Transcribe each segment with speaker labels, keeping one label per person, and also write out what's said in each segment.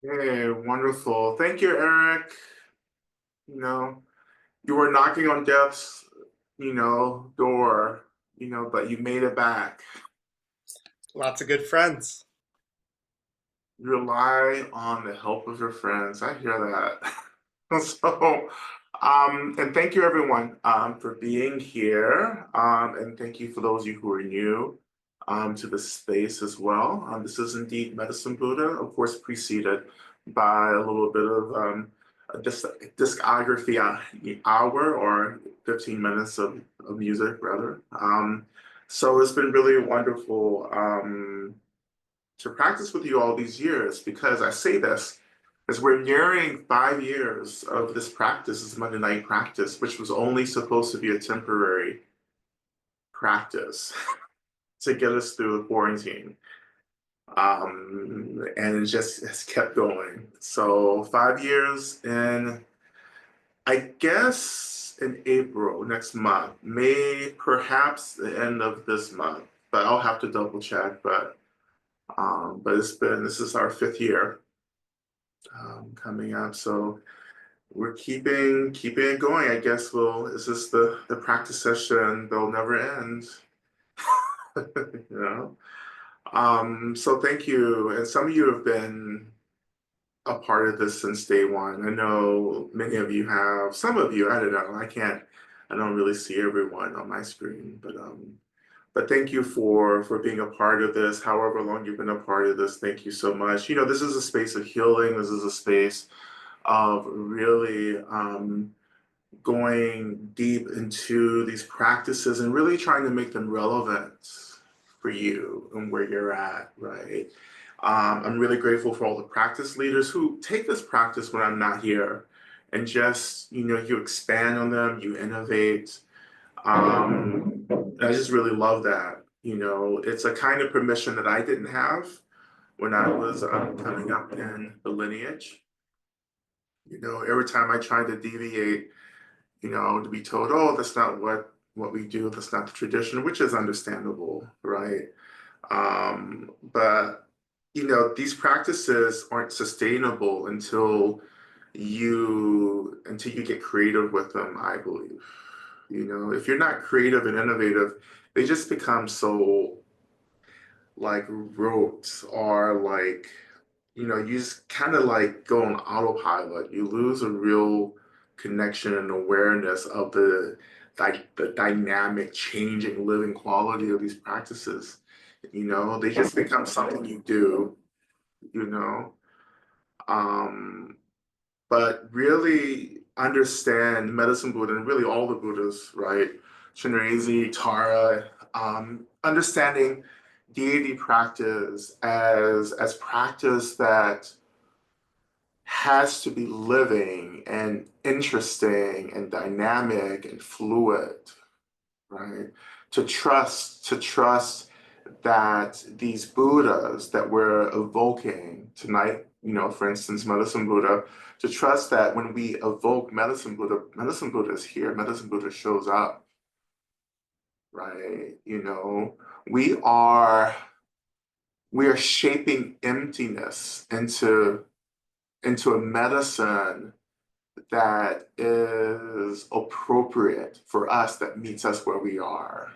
Speaker 1: Hey, wonderful. Thank you, Eric. You know, you were knocking on death's, door, but you made it back.
Speaker 2: Lots of good friends.
Speaker 1: You rely on the help of your friends. I hear that. So, and thank you everyone for being here. And thank you for those of you who are new to the space as well. This is indeed Medicine Buddha, of course, preceded by a little bit of a discography hour or 15 minutes of music, rather. So it's been really wonderful to practice with you all these years because I say this as we're nearing 5 years of this practice, this Monday night practice, which was only supposed to be a temporary practice to get us through the quarantine. And it just has kept going. So 5 years in, I guess in April next month, May, perhaps the end of this month, but I'll have to double check. But this is our 5th year coming up. So we're keeping it going. I guess is this the practice session that'll never end? you know. So thank you. And some of you have been a part of this since day one. I know many of you have, some of you, I don't know, I don't really see everyone on my screen, but thank you for being a part of this, however long you've been a part of this. Thank you so much. This is a space of healing. This is a space of really going deep into these practices and really trying to make them relevant for you and where you're at, right? I'm really grateful for all the practice leaders who take this practice when I'm not here and just, you expand on them, you innovate. I just really love that. It's a kind of permission that I didn't have when I was coming up in the lineage. Every time I tried to deviate, to be told, oh, that's not what we do, that's not the tradition, which is understandable, right? But these practices aren't sustainable until you get creative with them, I believe. If you're not creative and innovative, they just become so like rote or like you just kind of like go on autopilot. You lose a real connection and awareness of the dynamic, changing, living quality of these practices. They just become something you do, you know. Um, but really understand medicine Buddha and really all the Buddhas, right? Shinrezi, Tara, understanding deity practice as practice that has to be living and interesting and dynamic and fluid, right? To trust that these Buddhas that we're evoking tonight, for instance, Medicine Buddha, to trust that when we evoke Medicine Buddha is here, Medicine Buddha shows up, right? We are we are shaping emptiness into a medicine that is appropriate for us, that meets us where we are,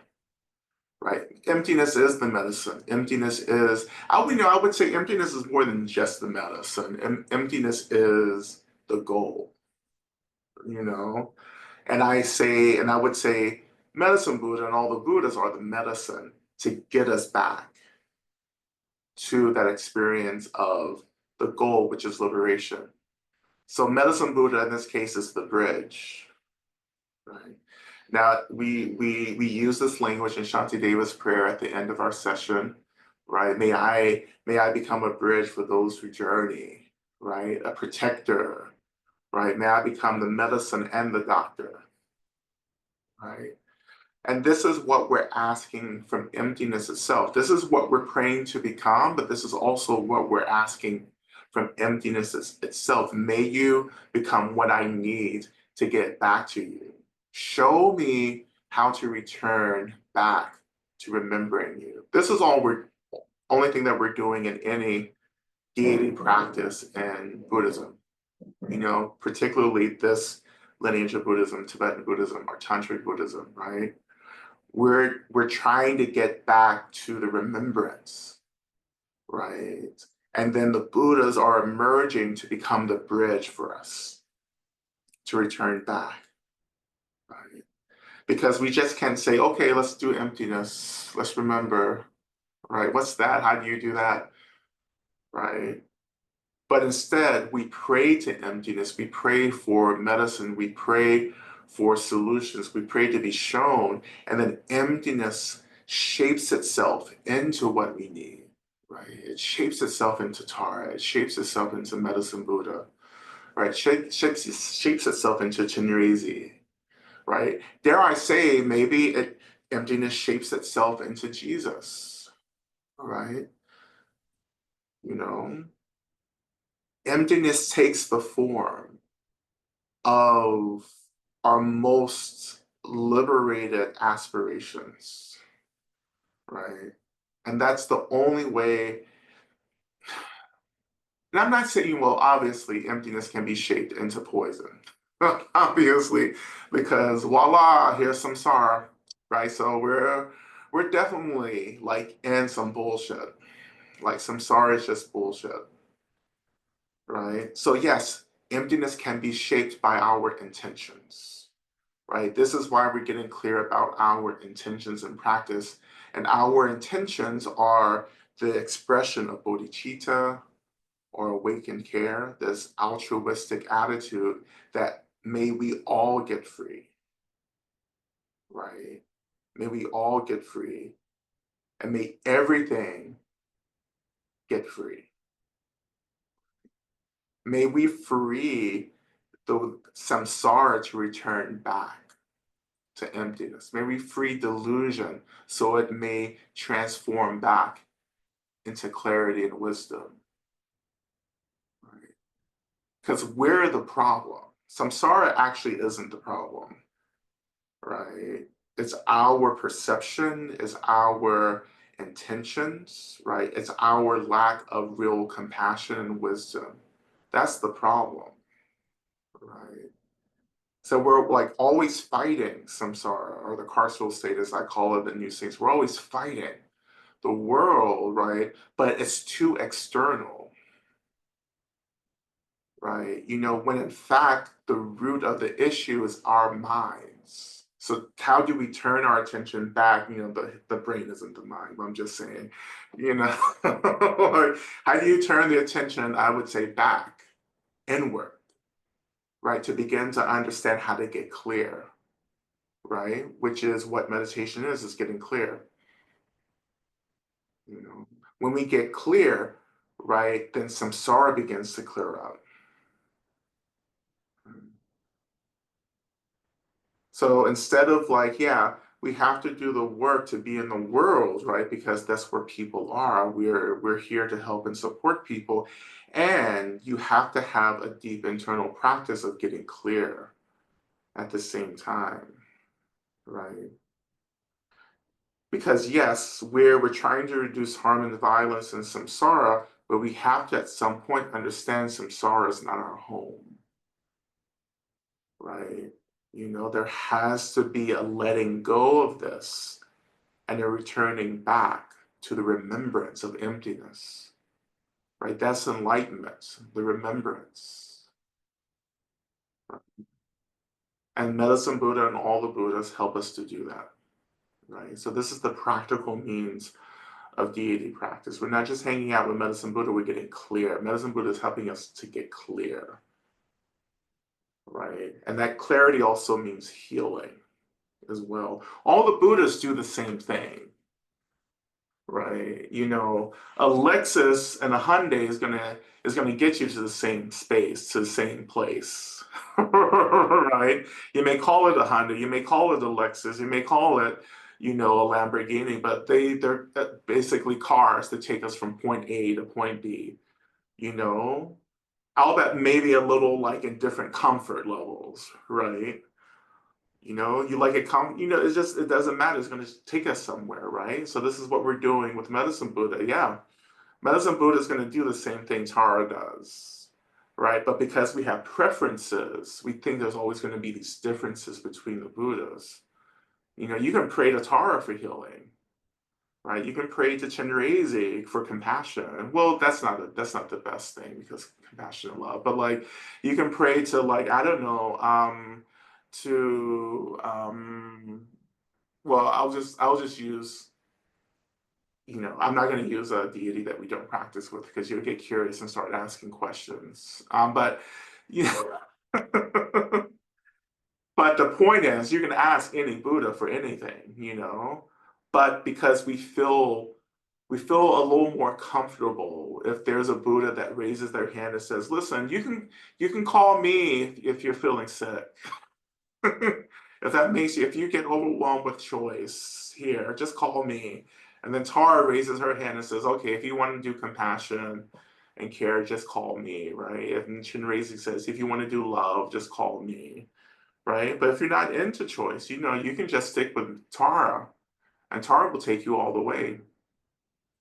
Speaker 1: right? Emptiness is the medicine. I would say emptiness is more than just the medicine. Emptiness is the goal, you know? And I would say medicine Buddha and all the Buddhas are the medicine to get us back to that experience of the goal, which is liberation. So medicine Buddha in this case is the bridge, right? Now we use this language in Shantideva's prayer at the end of our session, right? May I become a bridge for those who journey, right? A protector, right? May I become the medicine and the doctor, right? And this is what we're asking from emptiness itself. This is what we're praying to become, but this is also what we're asking from emptiness itself. May you become what I need to get back to you. Show me how to return back to remembering you. This is all we're only thing that we're doing in any deity practice in Buddhism. Particularly this lineage of Buddhism, Tibetan Buddhism, or Tantric Buddhism, right? We're trying to get back to the remembrance, right? And then the Buddhas are emerging to become the bridge for us to return back, right? Because we just can't say, okay, let's do emptiness, let's remember, right? What's that? How do you do that, right? But instead, we pray to emptiness, we pray for medicine, we pray for solutions, we pray to be shown, and then emptiness shapes itself into what we need, right? It shapes itself into Tara, it shapes itself into Medicine Buddha, right? Shapes itself into Chinrezi, right? Dare I say, emptiness shapes itself into Jesus, right? You know, emptiness takes the form of our most liberated aspirations, right? And that's the only way. And I'm not saying, well, obviously, emptiness can be shaped into poison, obviously, because voila, here's some samsara, right? So we're definitely like in some bullshit. Like samsara is just bullshit, right? So yes, emptiness can be shaped by our intentions, right? This is why we're getting clear about our intentions in practice. And our intentions are the expression of bodhicitta or awakened care, this altruistic attitude that may we all get free, right? May we all get free and may everything get free. May we free the samsara to return back to emptiness. May we free delusion so it may transform back into clarity and wisdom. Right? Because we're the problem. Samsara actually isn't the problem, right? It's our perception, it's our intentions, right? It's our lack of real compassion and wisdom. That's the problem, right? So we're like always fighting samsara or the carceral state, as I call it in New Saints. We're always fighting the world, right? But it's too external, right? When in fact the root of the issue is our minds. So how do we turn our attention back? The brain isn't the mind, but I'm just saying, like, how do you turn the attention, I would say, back inward, right? To begin to understand how to get clear, right? Which is what meditation is getting clear. When we get clear, right, then samsara begins to clear up. So instead of like, yeah, we have to do the work to be in the world, right? Because that's where people are. We're here to help and support people. And you have to have a deep internal practice of getting clear at the same time, right? Because yes, we're trying to reduce harm and violence and samsara, but we have to at some point understand samsara is not our home, right? There has to be a letting go of this and a returning back to the remembrance of emptiness, right? That's enlightenment, the remembrance. Right? And Medicine Buddha and all the Buddhas help us to do that, right? So this is the practical means of deity practice. We're not just hanging out with Medicine Buddha, we're getting clear. Medicine Buddha is helping us to get clear, right? And that clarity also means healing as well. All the Buddhas do the same thing, right? A Lexus and a Hyundai is gonna get you to the same space, to the same place, right? You may call it a Honda, you may call it a Lexus, you may call it, a Lamborghini, but they're basically cars that take us from point A to point B. You know, I'll bet maybe a little like in different comfort levels, right? You like it it doesn't matter. It's going to take us somewhere, right? So this is what we're doing with Medicine Buddha. Yeah, Medicine Buddha is going to do the same thing Tara does, right? But because we have preferences, we think there's always going to be these differences between the Buddhas. You can pray to Tara for healing, right? You can pray to Chenrezig for compassion. Well, that's not the best thing because compassion and love, but like you can pray to like I don't know to well I'll just use I'm not going to use a deity that we don't practice with because you'll get curious and start asking questions. But you know, but the point is, you can ask any Buddha for anything. But because we feel a little more comfortable if there's a Buddha that raises their hand and says, "Listen, you can call me if you're feeling sick." If you get overwhelmed with choice, here, just call me. And then Tara raises her hand and says, okay, if you want to do compassion and care, just call me, right? And Chinrezi says, if you want to do love, just call me, right? But if you're not into choice, you can just stick with Tara, and Tara will take you all the way.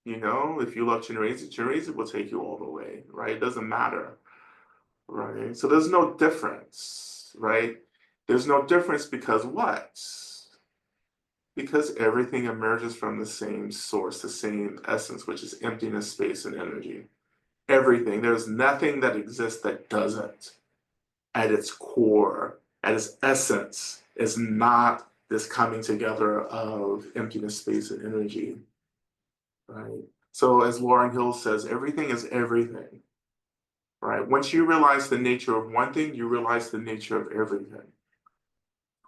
Speaker 1: If you love Chinrezi, Chinrezi will take you all the way, right? It doesn't matter, right? So there's no difference, right? There's no difference because what? Because everything emerges from the same source, the same essence, which is emptiness, space, and energy. Everything. There's nothing that exists that doesn't. At its core, at its essence, is not this coming together of emptiness, space, and energy. Right? So as Lauren Hill says, everything is everything. Right? Once you realize the nature of one thing, you realize the nature of everything.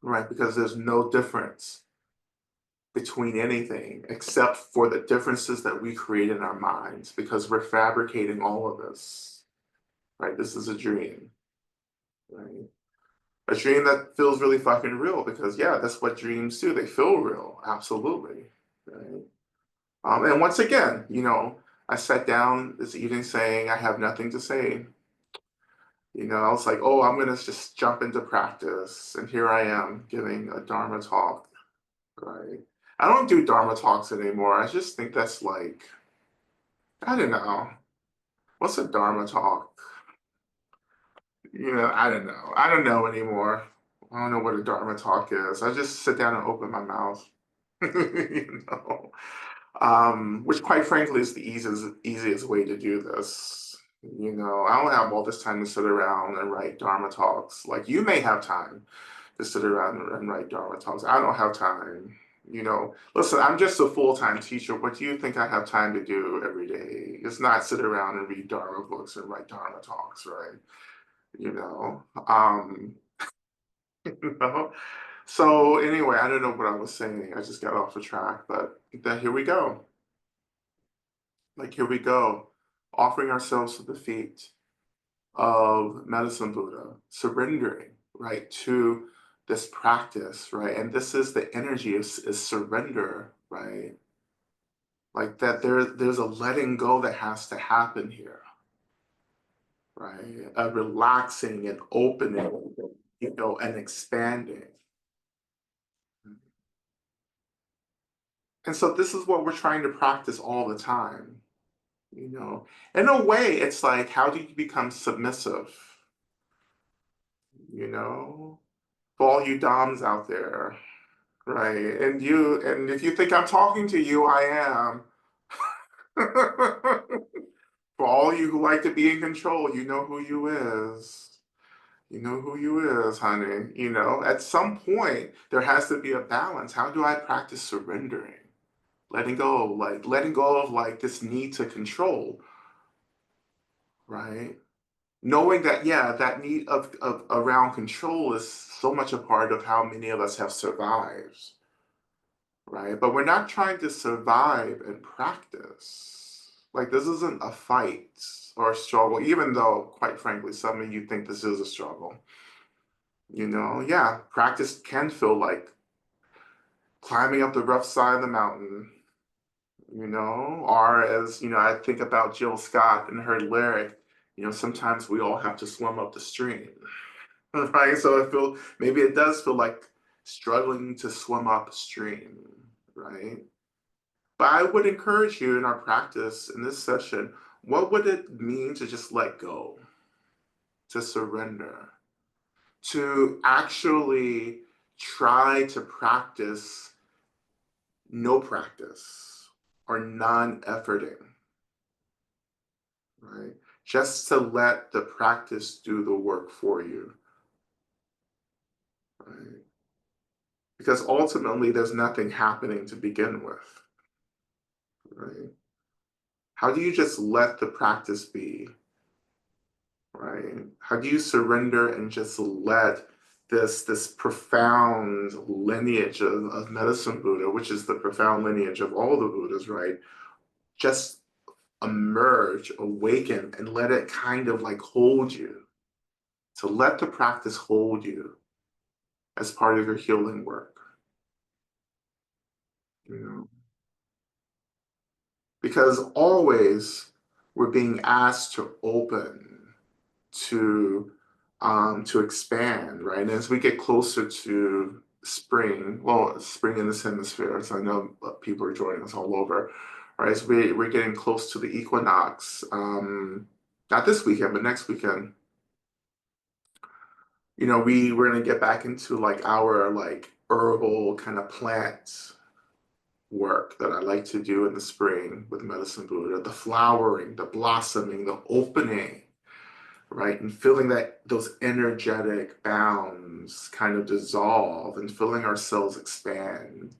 Speaker 1: Right? Because there's no difference between anything except for the differences that we create in our minds because we're fabricating all of this, right? This is a dream, right? A dream that feels really fucking real because, yeah, that's what dreams do. They feel real, absolutely, right? And once again, I sat down this evening saying I have nothing to say. I was like, oh, I'm gonna just jump into practice, and here I am giving a Dharma talk, right? I don't do Dharma talks anymore. I just think that's like, I don't know. What's a Dharma talk? I don't know. I don't know anymore. I don't know what a Dharma talk is. I just sit down and open my mouth. you know. Which quite frankly is the easiest way to do this. I don't have all this time to sit around and write Dharma talks. Like you may have time to sit around and write Dharma talks. I don't have time. Listen, I'm just a full-time teacher. What do you think I have time to do every day? It's not sit around and read Dharma books and write Dharma talks, right? You know. Um, you know. So anyway, I don't know what I was saying. I just got off the track, but then here we go. Like here we go, offering ourselves to the feet of Medicine Buddha, surrendering, right, to this practice, right? And this is the energy is surrender, right? Like that there's a letting go that has to happen here, right? A relaxing and opening, and expanding. And so this is what we're trying to practice all the time, you know. In a way, it's like, how do you become submissive? You know, for all you Doms out there, right? And if you think I'm talking to you, I am. For all you who like to be in control, you know who you is. You know who you is, honey. At some point, there has to be a balance. How do I practice surrendering? Letting go of like this need to control, right? Knowing that, yeah, that need of around control is so much a part of how many of us have survived, right? But we're not trying to survive and practice. Like this isn't a fight or a struggle, even though, quite frankly, some of you think this is a struggle. Yeah, practice can feel like climbing up the rough side of the mountain, or as, I think about Jill Scott and her lyric, sometimes we all have to swim up the stream, right? So maybe it does feel like struggling to swim upstream, right? But I would encourage you in our practice in this session, what would it mean to just let go, to surrender, to actually try to practice no practice or non-efforting, right? Just to let the practice do the work for you, right? Because ultimately there's nothing happening to begin with, right? How do you just let the practice be, right? How do you surrender and just let this profound lineage of medicine Buddha, which is the profound lineage of all the Buddhas, right? Just emerge, awaken, and let it kind of like hold you, to let the practice hold you as part of your healing work, you know? Because always we're being asked to open, to expand, right? And as we get closer to spring, well, spring in this hemisphere, so I know people are joining us all over, right? So we're getting close to the equinox, not this weekend, but next weekend. You know, we're gonna get back into like our like herbal kind of plant work that I like to do in the spring with Medicine Buddha, the flowering, the blossoming, the opening, right? And feeling that those energetic bounds kind of dissolve and feeling our cells expand,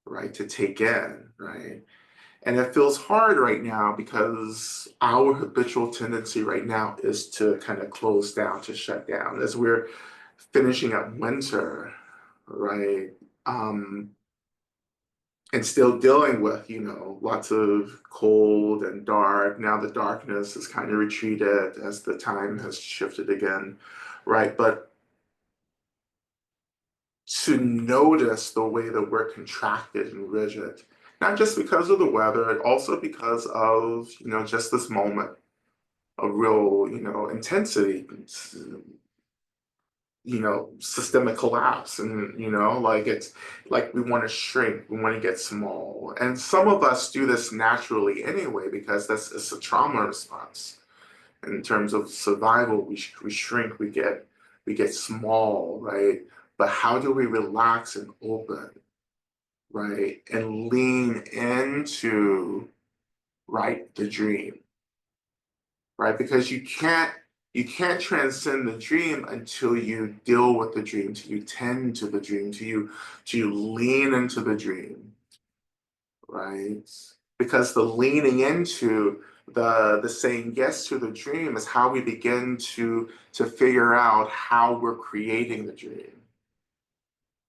Speaker 1: right? To take in, right? And it feels hard right now because our habitual tendency right now is to kind of close down, to shut down as we're finishing up winter, right? Um, and still dealing with, you know, lots of cold and dark. Now the darkness has kind of retreated as the time has shifted again, right? But to notice the way that we're contracted and rigid, not just because of the weather, also because of, you know, just this moment of real, you know, intensity, you know, systemic collapse. And, you know, like it's like we want to shrink, we want to get small. And some of us do this naturally anyway, because it's a trauma response. In terms of survival, we shrink, we get small, right? But how do we relax and open, right? And lean into, right, the dream, right? Because you can't transcend the dream until you deal with the dream, till you tend to the dream, till you lean into the dream, right? Because the leaning into the saying yes to the dream is how we begin to figure out how we're creating the dream,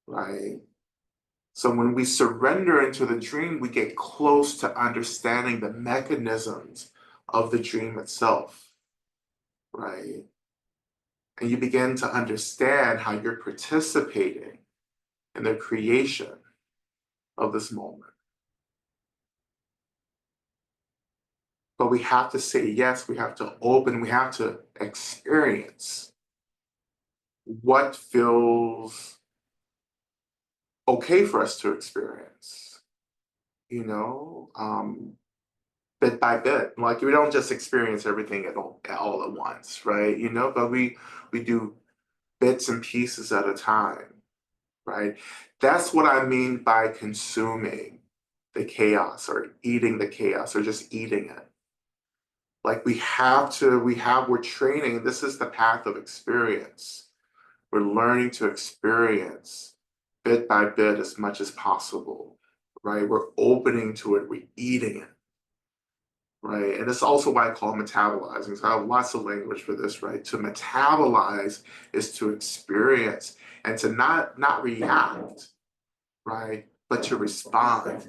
Speaker 1: right? So when we surrender into the dream, we get close to understanding the mechanisms of the dream itself, right? And you begin to understand how you're participating in the creation of this moment. But we have to say yes, we have to open, we have to experience what feels okay for us to experience, you know, bit by bit. Like we don't just experience everything all at once, right? You know, but we do bits and pieces at a time, right? That's what I mean by consuming the chaos or eating the chaos or just eating it. Like we're training, this is the path of experience. We're learning to experience bit by bit as much as possible, right? We're opening to it, we're eating it, right? And it's also why I call it metabolizing. So I have lots of language for this, right? To metabolize is to experience and to not react, right? But to respond.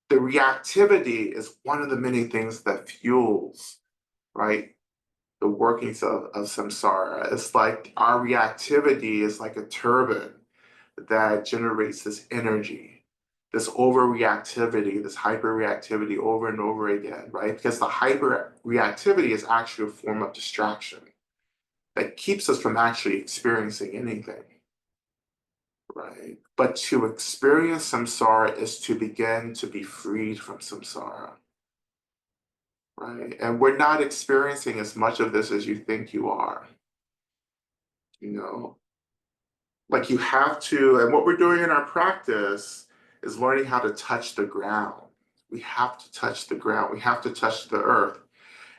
Speaker 1: The reactivity is one of the many things that fuels, right? The workings of samsara. It's like our reactivity is like a turbine that generates this energy, this overreactivity, this hyperreactivity over and over again, right? Because the hyperreactivity is actually a form of distraction that keeps us from actually experiencing anything, right? But to experience samsara is to begin to be freed from samsara, right? And we're not experiencing as much of this as you think you are, you know? Like you have to, and what we're doing in our practice is learning how to touch the ground. We have to touch the ground. We have to touch the earth.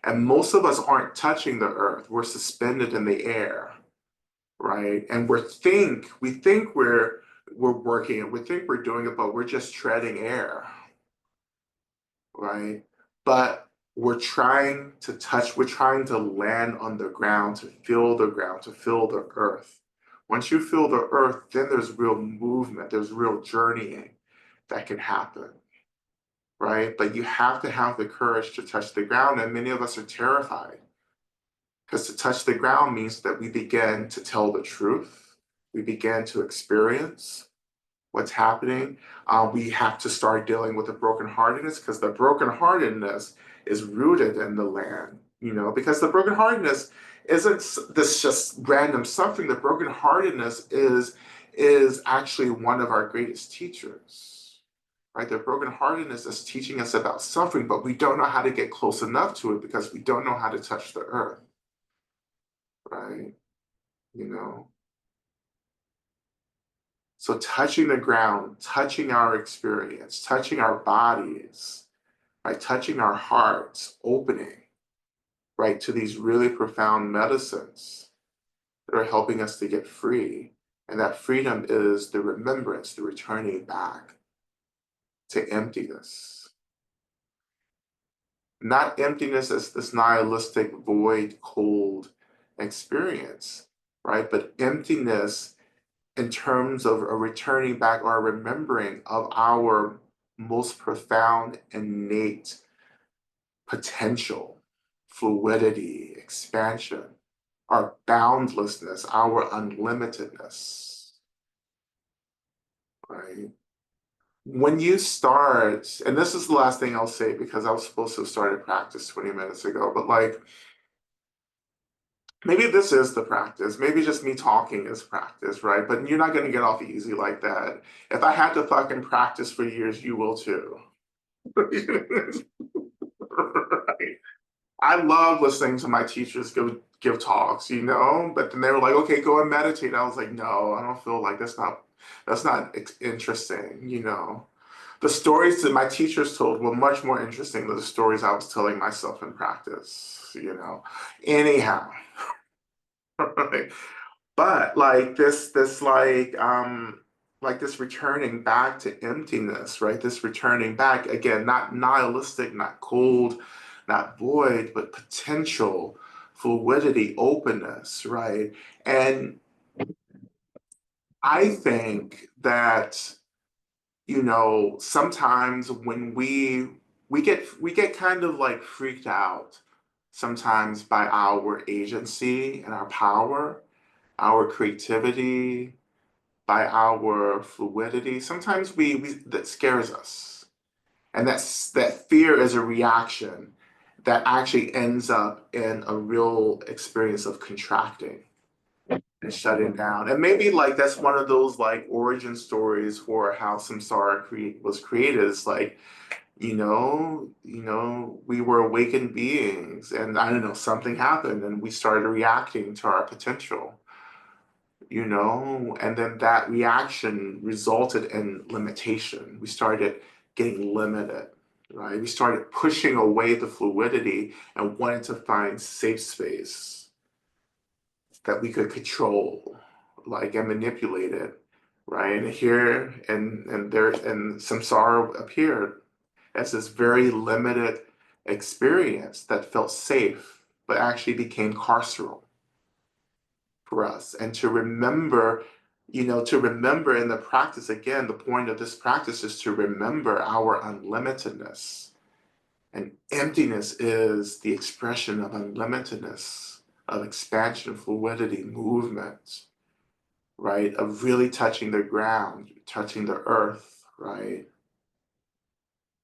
Speaker 1: And most of us aren't touching the earth. We're suspended in the air, right? And we think we're working it. We think we're doing it, but we're just treading air, right? But we're trying to land on the ground, to feel the ground, to feel the earth. Once you feel the earth, then there's real movement, there's real journeying that can happen, right? But you have to have the courage to touch the ground, and many of us are terrified because to touch the ground means that we begin to tell the truth, we begin to experience what's happening. We have to start dealing with the brokenheartedness because the brokenheartedness is rooted in the land, because the brokenheartedness isn't this just random suffering. The brokenheartedness is actually one of our greatest teachers, right? The brokenheartedness is teaching us about suffering, but we don't know how to get close enough to it because we don't know how to touch the earth, right? You know. So touching the ground, touching our experience, touching our bodies, right? Touching our hearts, opening, right, to these really profound medicines that are helping us to get free. And that freedom is the remembrance, the returning back to emptiness. Not emptiness as this nihilistic, void, cold experience, right? But emptiness in terms of a returning back or a remembering of our most profound, innate potential, fluidity, expansion, our boundlessness, our unlimitedness, right? When you start, and this is the last thing I'll say because I was supposed to have started practice 20 minutes ago, but like, maybe this is the practice. Maybe just me talking is practice, right? But you're not going to get off easy like that. If I had to fucking practice for years, you will too. Right? I love listening to my teachers give talks, but then they were like, okay, go and meditate. I was like, no, I don't feel like that's not interesting. The stories that my teachers told were much more interesting than the stories I was telling myself in practice. Anyhow, right? But like this returning back to emptiness, right? This returning back again, not nihilistic, not cold, not void, but potential, fluidity, openness, right? And I think that, sometimes when we get kind of like freaked out sometimes by our agency and our power, our creativity, by our fluidity. Sometimes we that scares us. And that fear is a reaction that actually ends up in a real experience of contracting and shutting down. And maybe like that's one of those like origin stories for how samsara was created. It's like, we were awakened beings and I don't know, something happened and we started reacting to our potential. And then that reaction resulted in limitation. We started getting limited, right? We started pushing away the fluidity and wanted to find safe space that we could control, like, and manipulate it, right? And here and there and samsara appeared as this very limited experience that felt safe, but actually became carceral for us. And to remember in the practice, again, the point of this practice is to remember our unlimitedness. And emptiness is the expression of unlimitedness, of expansion, fluidity, movement, right? Of really touching the ground, touching the earth, right?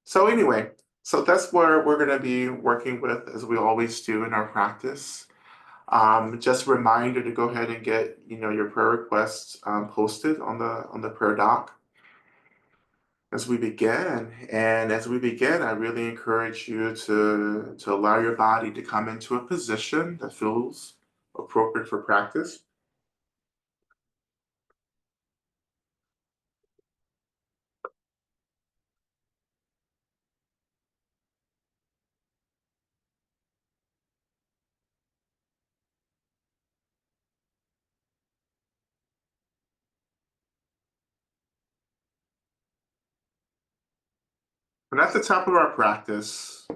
Speaker 1: So anyway, so that's where we're going to be working with, as we always do in our practice. Just a reminder to go ahead and get your prayer requests posted on the prayer doc as we begin. And as we begin, I really encourage you to allow your body to come into a position that feels appropriate for practice. And at the top of our practice,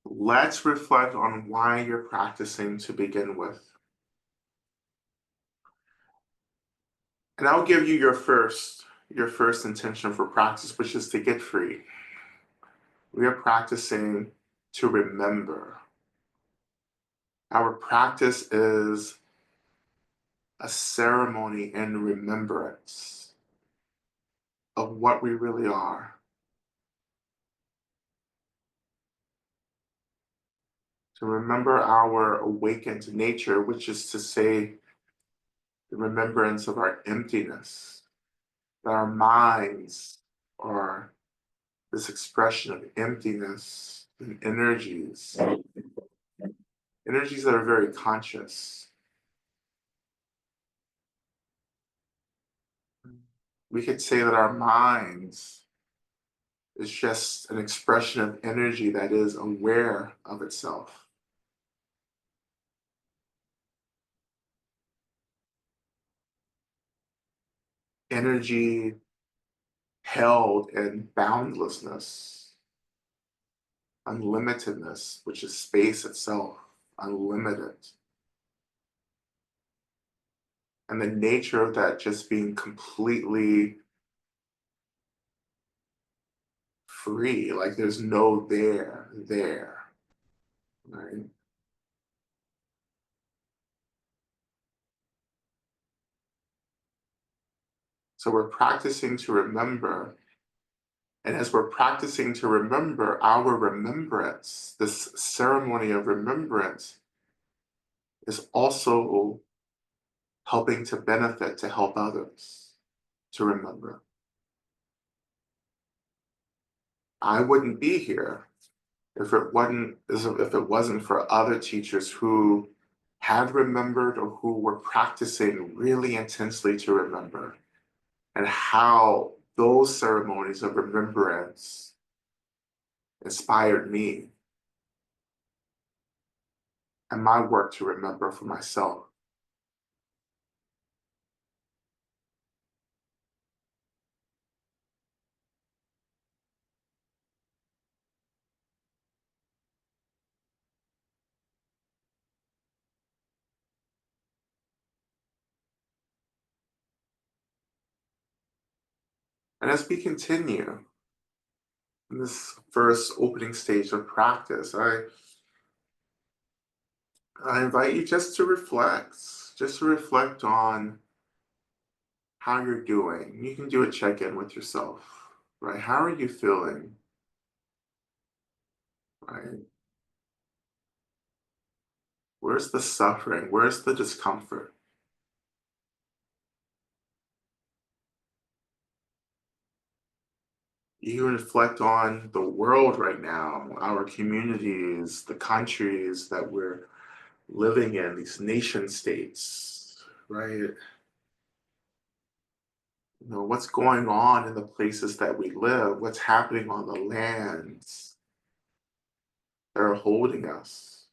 Speaker 1: let's reflect on why you're practicing to begin with. And I'll give you your first intention for practice, which is to get free. We are practicing to remember. Our practice is a ceremony in remembrance of what we really are. To remember our awakened nature, which is to say, the remembrance of our emptiness, that our minds are this expression of emptiness and energies that are very conscious. We could say that our minds is just an expression of energy that is aware of itself. Energy held in boundlessness, unlimitedness, which is space itself, unlimited. And the nature of that just being completely free, like there's no there, right? So we're practicing to remember. And as we're practicing to remember, our remembrance, this ceremony of remembrance, is also helping to benefit, to help others to remember. I wouldn't be here if it wasn't for other teachers who had remembered or who were practicing really intensely to remember, and how those ceremonies of remembrance inspired me and my work to remember for myself. And as we continue in this first opening stage of practice, I invite you just to reflect on how you're doing. You can do a check-in with yourself, right? How are you feeling, right? Where's the suffering? Where's the discomfort? You can reflect on the world right now, our communities, the countries that we're living in, these nation states, right? What's going on in the places that we live, what's happening on the lands that are holding us.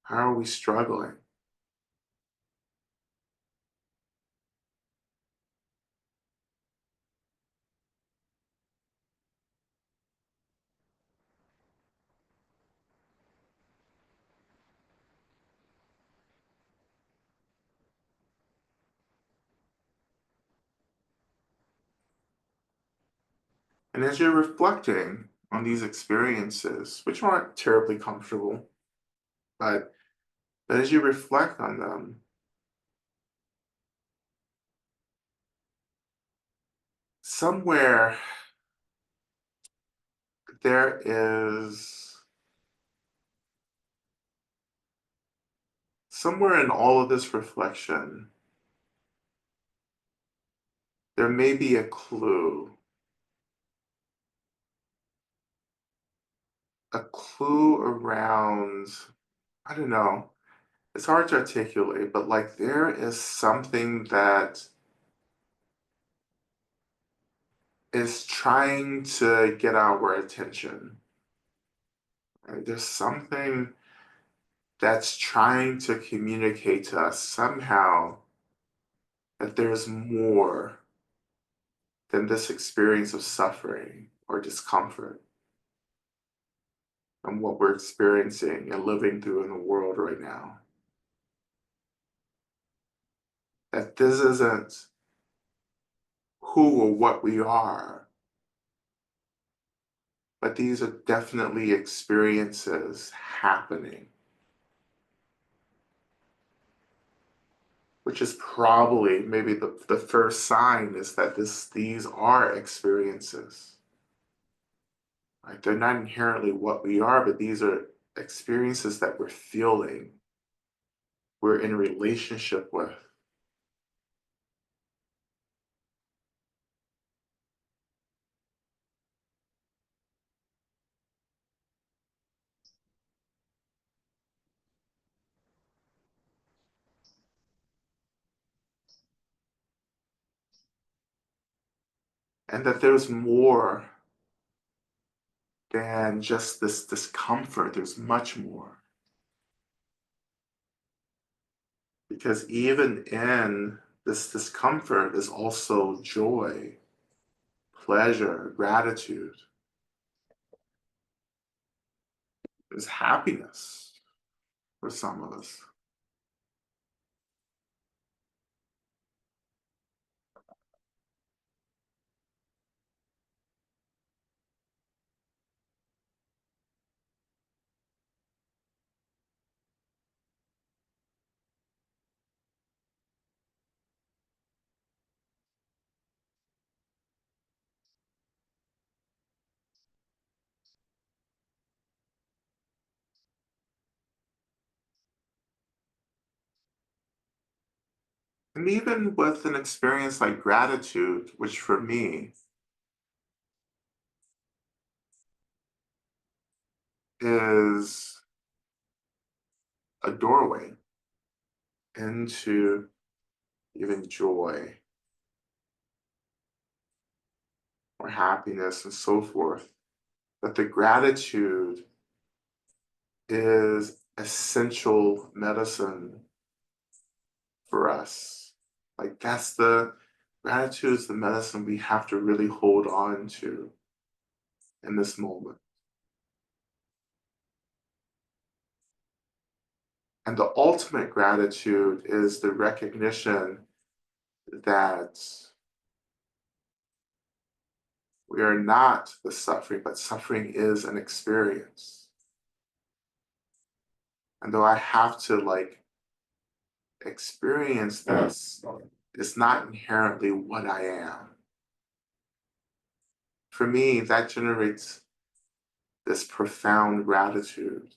Speaker 1: How are we struggling? And as you're reflecting on these experiences, which aren't terribly comfortable, but, but as you reflect on them, somewhere there is somewhere in all of this reflection, there may be a clue around, I don't know, it's hard to articulate, but like there is something that is trying to get our attention. Right? There's something that's trying to communicate to us somehow that there's more than this experience of suffering or discomfort and what we're experiencing and living through in the world right now. That this isn't who or what we are, but these are definitely experiences happening, which is probably maybe the first sign is that these are experiences. Right? They're not inherently what we are, but these are experiences that we're feeling, we're in a relationship with. And that there's more than just this discomfort, there's much more. Because even in this discomfort is also joy, pleasure, gratitude, there's happiness for some of us. And even with an experience like gratitude, which for me is a doorway into even joy or happiness and so forth, that the gratitude is essential medicine for us. Like that's the gratitude is the medicine we have to really hold on to in this moment. And the ultimate gratitude is the recognition that we are not the suffering, but suffering is an experience. And though I have to like experience this, it's not inherently what I am. For me, that generates this profound gratitude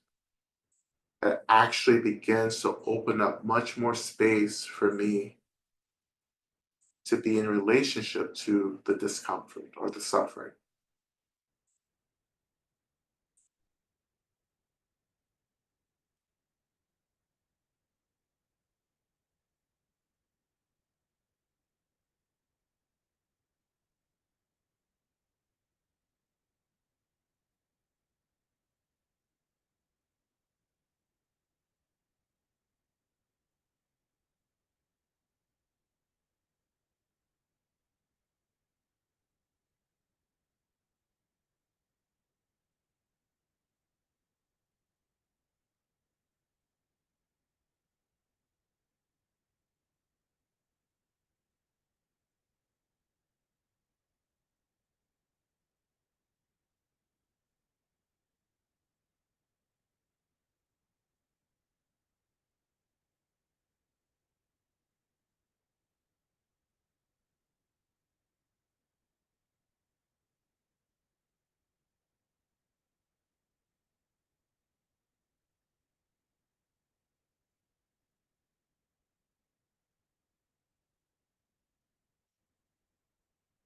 Speaker 1: that actually begins to open up much more space for me to be in relationship to the discomfort or the suffering.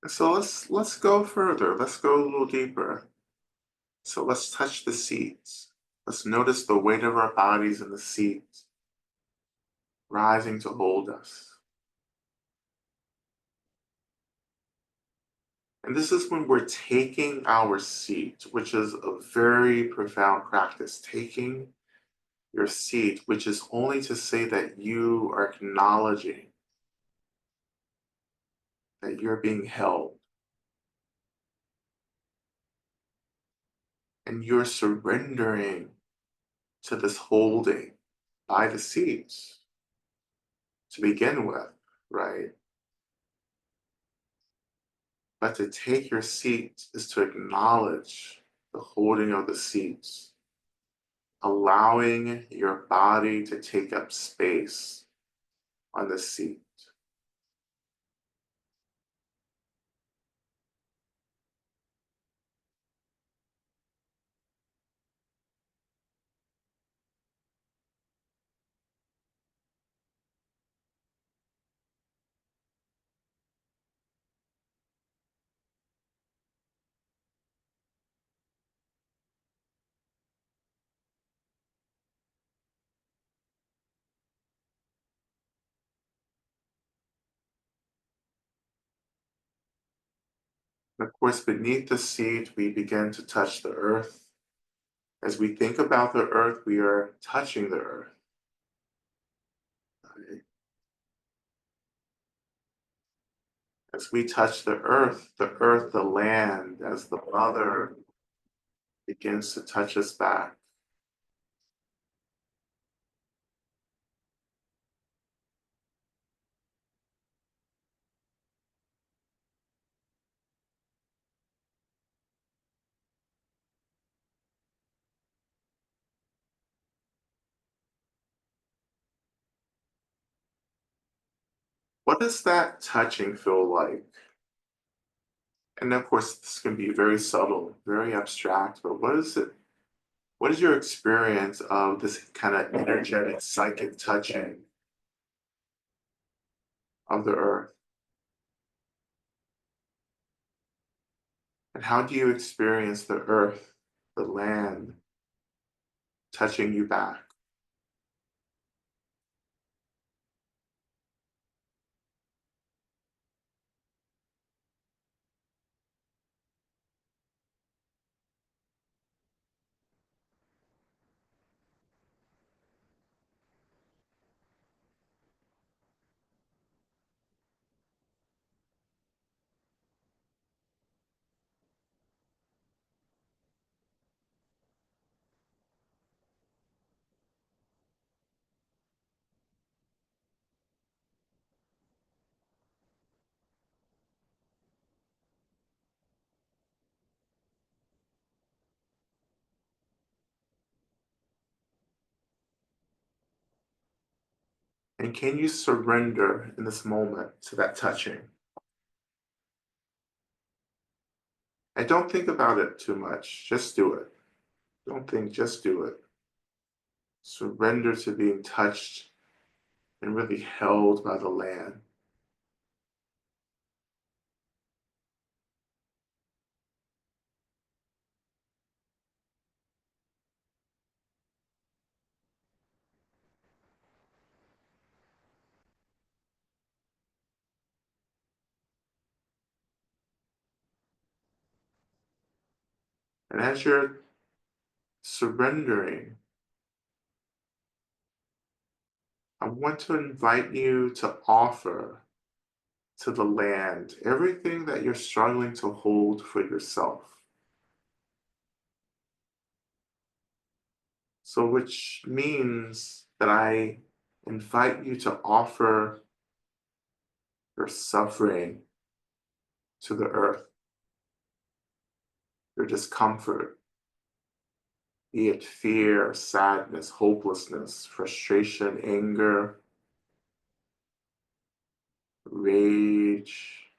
Speaker 1: And so let's go further. Let's go a little deeper. So let's touch the seats. Let's notice the weight of our bodies in the seat rising to hold us. And this is when we're taking our seat, which is a very profound practice. Taking your seat, which is only to say that you are acknowledging that you're being held and you're surrendering to this holding by the seat to begin with, right? But to take your seat is to acknowledge the holding of the seats, allowing your body to take up space on the seat. And of course, beneath the seat, we begin to touch the earth. As we think about the earth, we are touching the earth. Right? As we touch the earth, the land, as the mother begins to touch us back. What does that touching feel like? And of course, this can be very subtle, very abstract, but what is it? What is your experience of this kind of energetic psychic touching of the earth? And how do you experience the earth, the land, touching you back? And can you surrender in this moment to that touching? And don't think about it too much. Just do it. Don't think, just do it. Surrender to being touched and really held by the land. And as you're surrendering, I want to invite you to offer to the land everything that you're struggling to hold for yourself. So, which means that I invite you to offer your suffering to the earth, your discomfort, be it fear, sadness, hopelessness, frustration, anger, rage,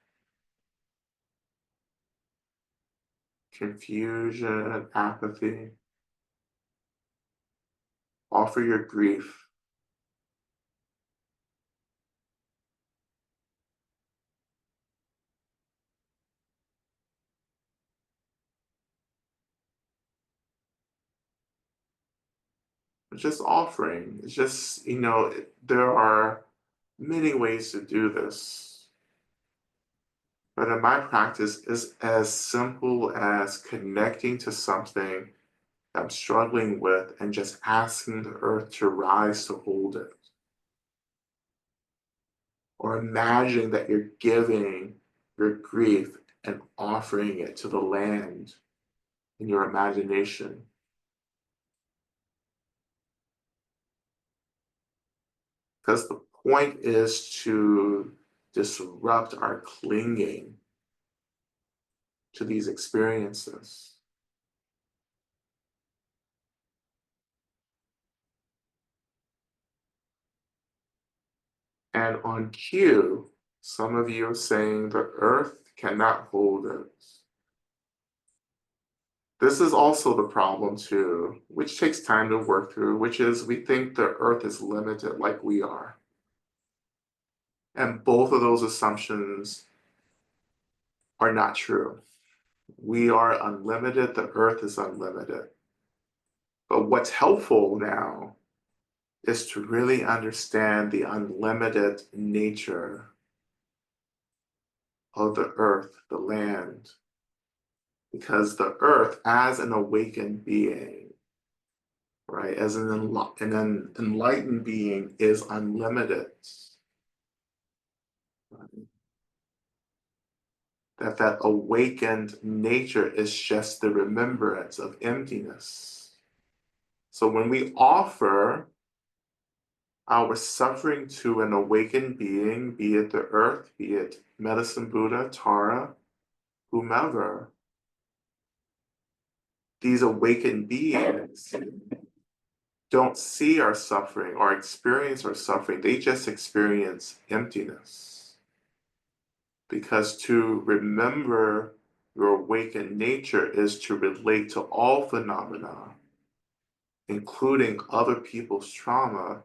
Speaker 1: confusion, apathy. Offer your grief. just offering. It's just, there are many ways to do this. But in my practice, it's as simple as connecting to something I'm struggling with and just asking the earth to rise to hold it. Or imagining that you're giving your grief and offering it to the land in your imagination. Because the point is to disrupt our clinging to these experiences. And on cue, some of you are saying the earth cannot hold it. This is also the problem too, which takes time to work through, which is we think the earth is limited like we are. And both of those assumptions are not true. We are unlimited, the earth is unlimited. But what's helpful now is to really understand the unlimited nature of the earth, the land, because the earth, as an awakened being, right, as an enlightened being, is unlimited. Right? That awakened nature is just the remembrance of emptiness. So when we offer our suffering to an awakened being, be it the earth, be it Medicine Buddha, Tara, whomever, these awakened beings don't see our suffering or experience our suffering. They just experience emptiness. Because to remember your awakened nature is to relate to all phenomena, including other people's trauma,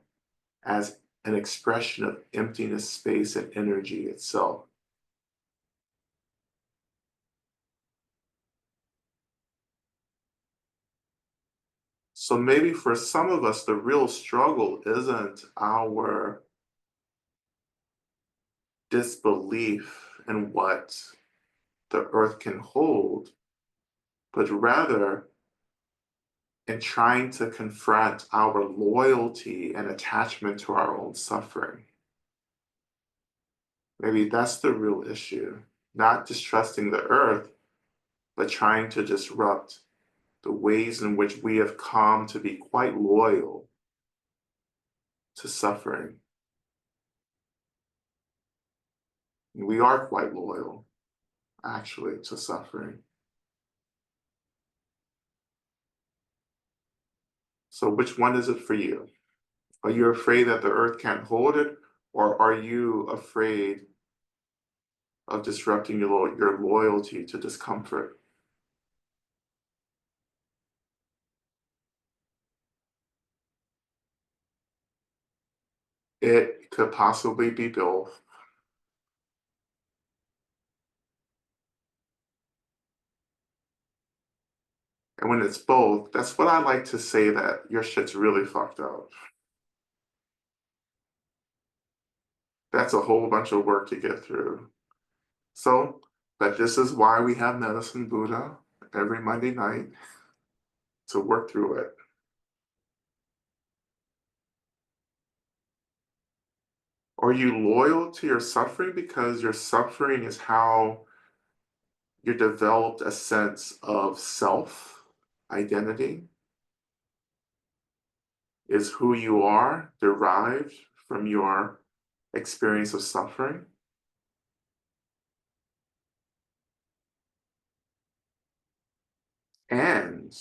Speaker 1: as an expression of emptiness, space, and energy itself. So maybe for some of us, the real struggle isn't our disbelief in what the earth can hold, but rather in trying to confront our loyalty and attachment to our own suffering. Maybe that's the real issue, not distrusting the earth, but trying to disrupt the ways in which we have come to be quite loyal to suffering. We are quite loyal, actually, to suffering. So which one is it for you? Are you afraid that the earth can't hold it, or are you afraid of disrupting your loyalty to discomfort? It could possibly be both. And when it's both, that's what I like to say, that your shit's really fucked up. That's a whole bunch of work to get through. So, but this is why we have Medicine Buddha every Monday night to work through it. Are you loyal to your suffering because your suffering is how you developed a sense of self identity? Is who you are derived from your experience of suffering? And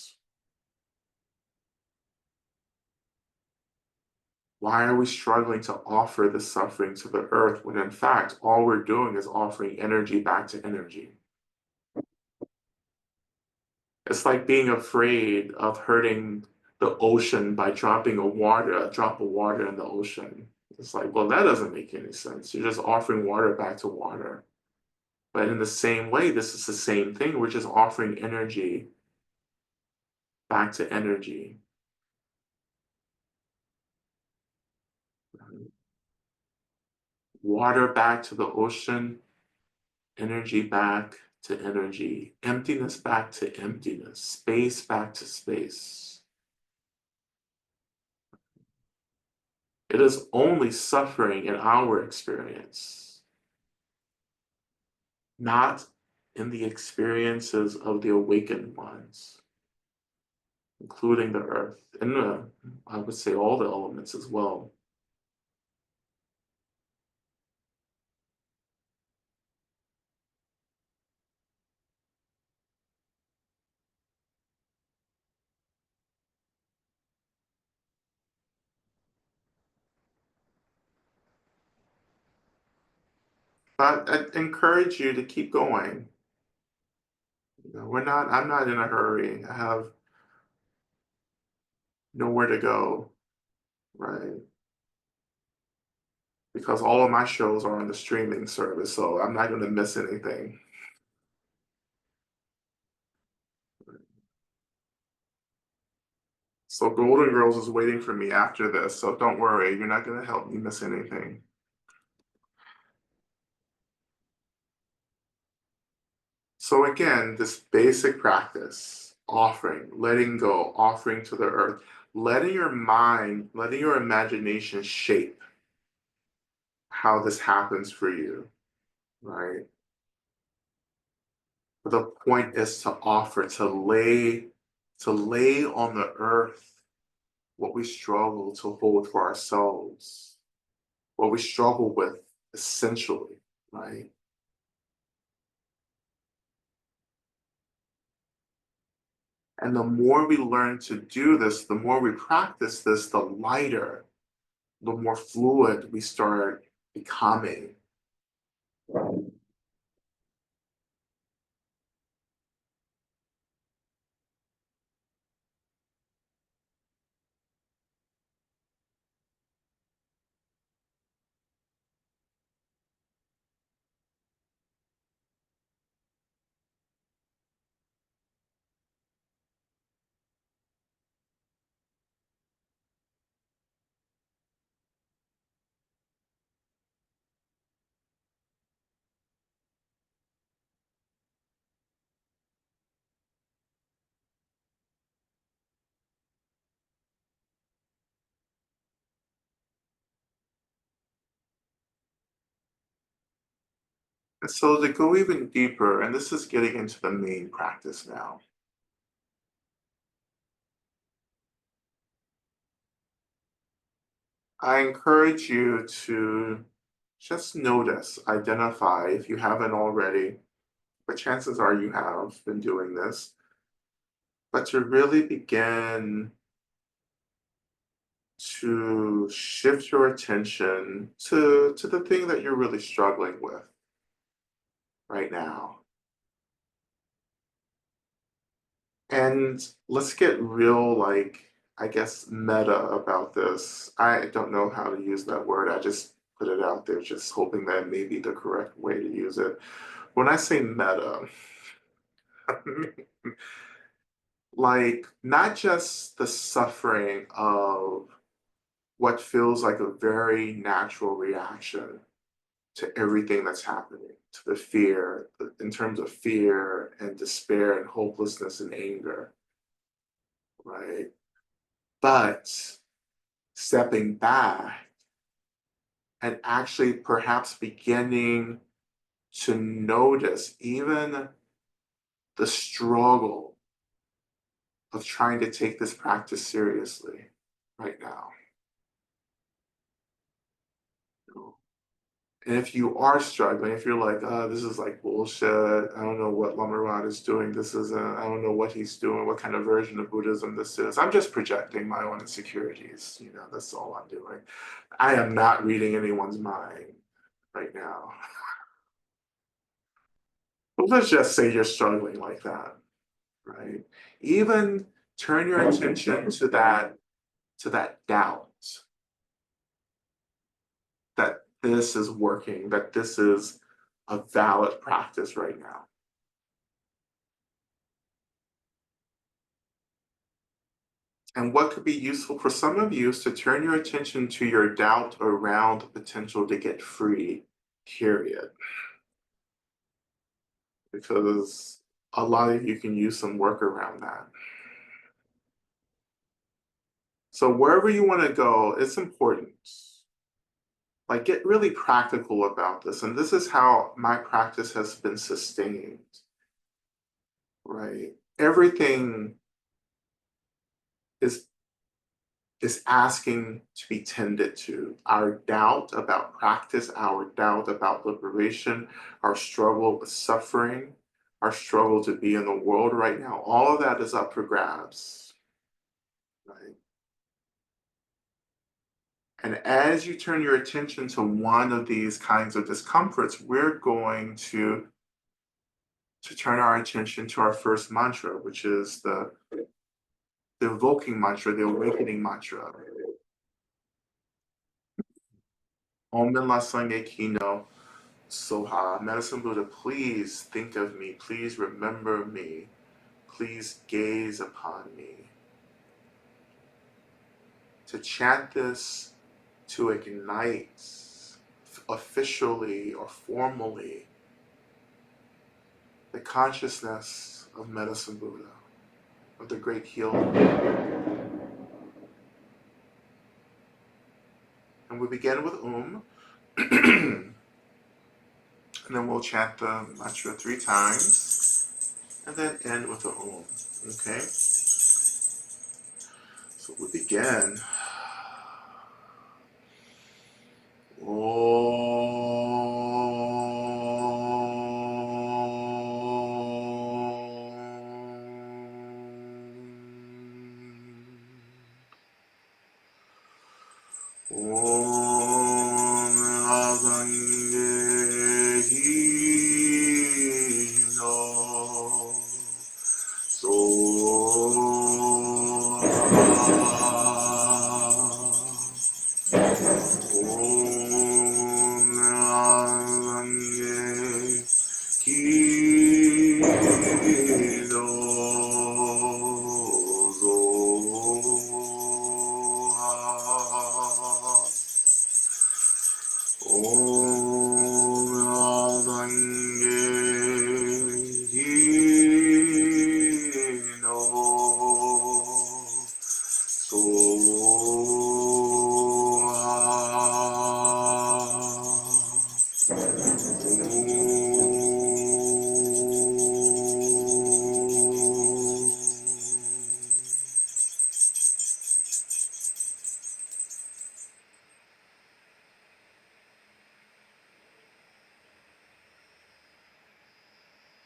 Speaker 1: why are we struggling to offer the suffering to the earth when in fact all we're doing is offering energy back to energy? It's like being afraid of hurting the ocean by dropping a drop of water in the ocean. It's like, well, that doesn't make any sense. You're just offering water back to water. But in the same way, this is the same thing. We're just offering energy back to energy. water back to the ocean, energy back to energy, emptiness back to emptiness, space back to space. It is only suffering in our experience, not in the experiences of the awakened ones, including the earth, and I would say all the elements as well. But I encourage you to keep going. I'm not in a hurry. I have nowhere to go, right? Because all of my shows are on the streaming service, so I'm not going to miss anything. So Golden Girls is waiting for me after this, so don't worry, you're not going to help me miss anything. So again, this basic practice, offering, letting go, offering to the earth, letting your mind, letting your imagination shape how this happens for you, right? But the point is to offer, to lay on the earth what we struggle to hold for ourselves, what we struggle with essentially, right? And the more we learn to do this, the more we practice this, the lighter, the more fluid we start becoming. And so to go even deeper, and this is getting into the main practice now, I encourage you to just notice, identify if you haven't already, but chances are you have been doing this, but to really begin to shift your attention to the thing that you're really struggling with right now. And let's get real, like, I guess, meta about this. I don't know how to use that word. I just put it out there, just hoping that may be the correct way to use it. When I say meta, like, not just the suffering of what feels like a very natural reaction to everything that's happening, to the fear, in terms of fear and despair and hopelessness and anger, right? But stepping back and actually perhaps beginning to notice even the struggle of trying to take this practice seriously right now. And if you are struggling, if you're like, oh, this is like bullshit, I don't know what Lama Rod is doing, I don't know what he's doing, what kind of version of Buddhism this is. I'm just projecting my own insecurities, that's all I'm doing. I am not reading anyone's mind right now. But let's just say you're struggling like that, right? Even turn your attention to that doubt that this is working, that this is a valid practice right now. And what could be useful for some of you is to turn your attention to your doubt around the potential to get free, period. Because a lot of you can use some work around that. So wherever you want to go, it's important. Like, get really practical about this. And this is how my practice has been sustained, right? Everything is asking to be tended to. Our doubt about practice, our doubt about liberation, our struggle with suffering, our struggle to be in the world right now, all of that is up for grabs, right? And as you turn your attention to one of these kinds of discomforts, we're going to turn our attention to our first mantra, which is the evoking mantra, the awakening mantra. Om Min Sange Kino Soha. Medicine Buddha, please think of me. Please remember me. Please gaze upon me. To chant this, to ignite officially or formally the consciousness of Medicine Buddha, of the great healer. And we begin with and then we'll chant the mantra 3 times, and then end with the okay? So we begin.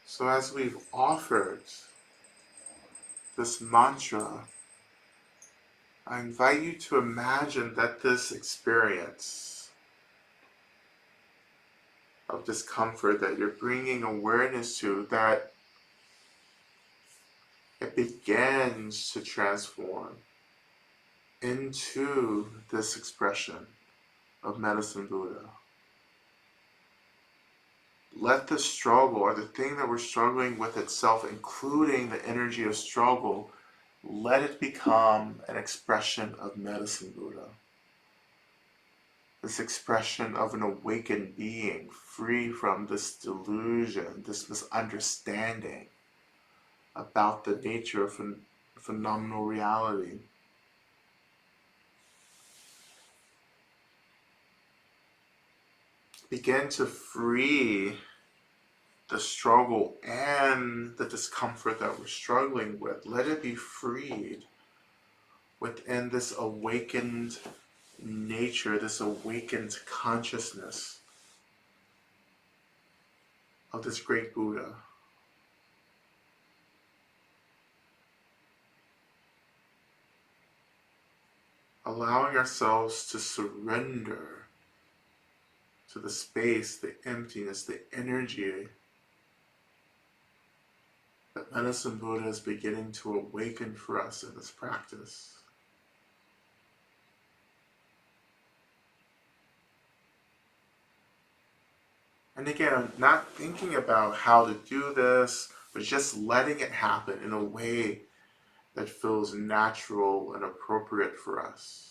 Speaker 1: So as we've offered this mantra, I invite you to imagine that this experience of discomfort that you're bringing awareness to, that it begins to transform into this expression of Medicine Buddha. Let the struggle, or the thing that we're struggling with itself, including the energy of struggle, let it become an expression of Medicine Buddha. This expression of an awakened being, free from this delusion, this misunderstanding about the nature of phenomenal reality. Begin to free the struggle and the discomfort that we're struggling with. Let it be freed within this awakened nature, this awakened consciousness of this great Buddha. Allowing ourselves to surrender to the space, the emptiness, the energy that Medicine Buddha is beginning to awaken for us in this practice. And again, not thinking about how to do this, but just letting it happen in a way that feels natural and appropriate for us.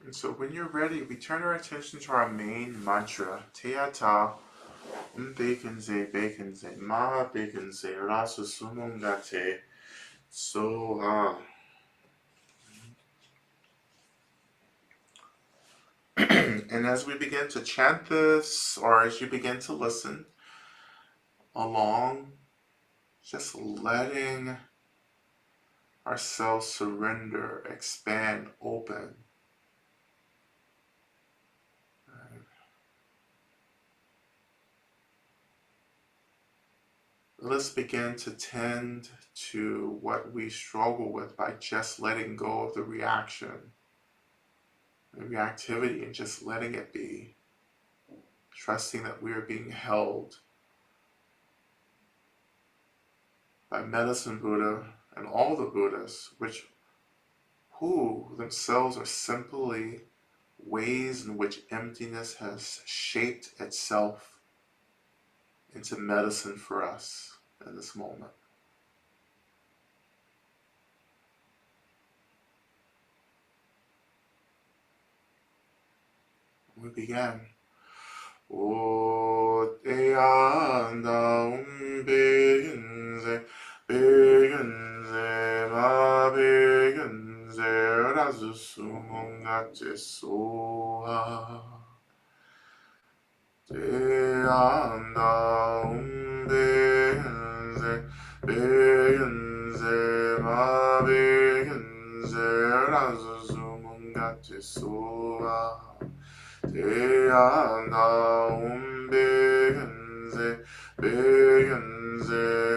Speaker 1: And so when you're ready, we turn our attention to our main mantra, Teata, Baconze, Ma Baconze, Rasu Sumungate, Soha. And as we begin to chant this, or as you begin to listen along, just letting ourselves surrender, expand, open. Let's begin to tend to what we struggle with by just letting go of the reaction, the reactivity, and just letting it be. Trusting that we are being held by Medicine Buddha and all the Buddhas, who themselves are simply ways in which emptiness has shaped itself into medicine for us in this moment. We begin. O te anda beginze, ma beginze, razu sumungate soha. Te anda beginze, ma beginze, razu sumungate soha. Te anda beginze,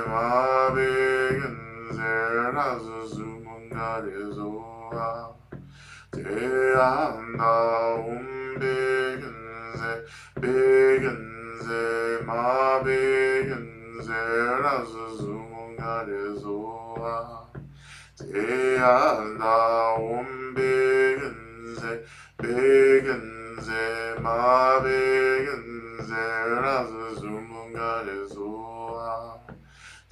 Speaker 1: ma beginze, razu sumungate soha. Te anda beginze, ma beginze, razu sumungate soha. Te anda beginze, ma beginze, razu sumungate soha.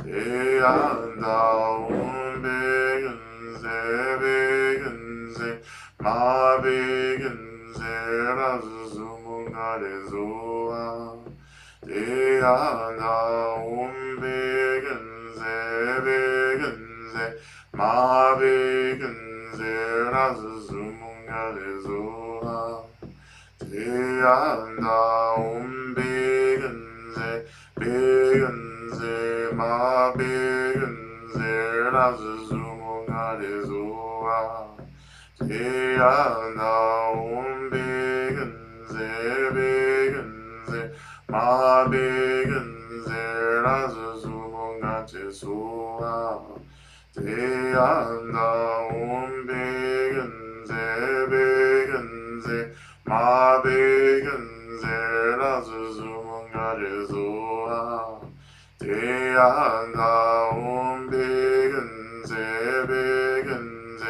Speaker 1: Te anda beginze, ma beginze, razu sumungate soha. Te anda beginze, ma beginze, razu sumungate soha. Te anda beginze, ma beginze, razu sumungate soha. Te anda beginze, ma beginze, razu sumungate soha. Te anda beginze, ma beginze, razu sumungate soha. Te anda beginze, ma beginze, razu sumungate soha. Te anda beginze,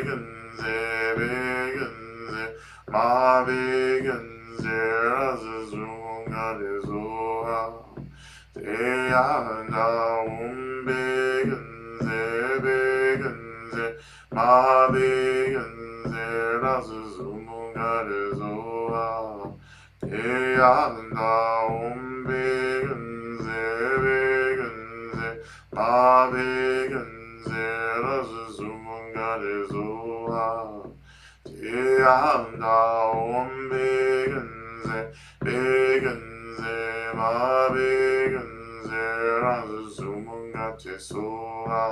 Speaker 1: ma beginze, razu sumungate soha. Te anda beginze, ma beginze, razu sumungate soha. Te anda beginze, ma beginze, razu sumungate soha. Te anda beginze, ma beginze, razu sumungate soha.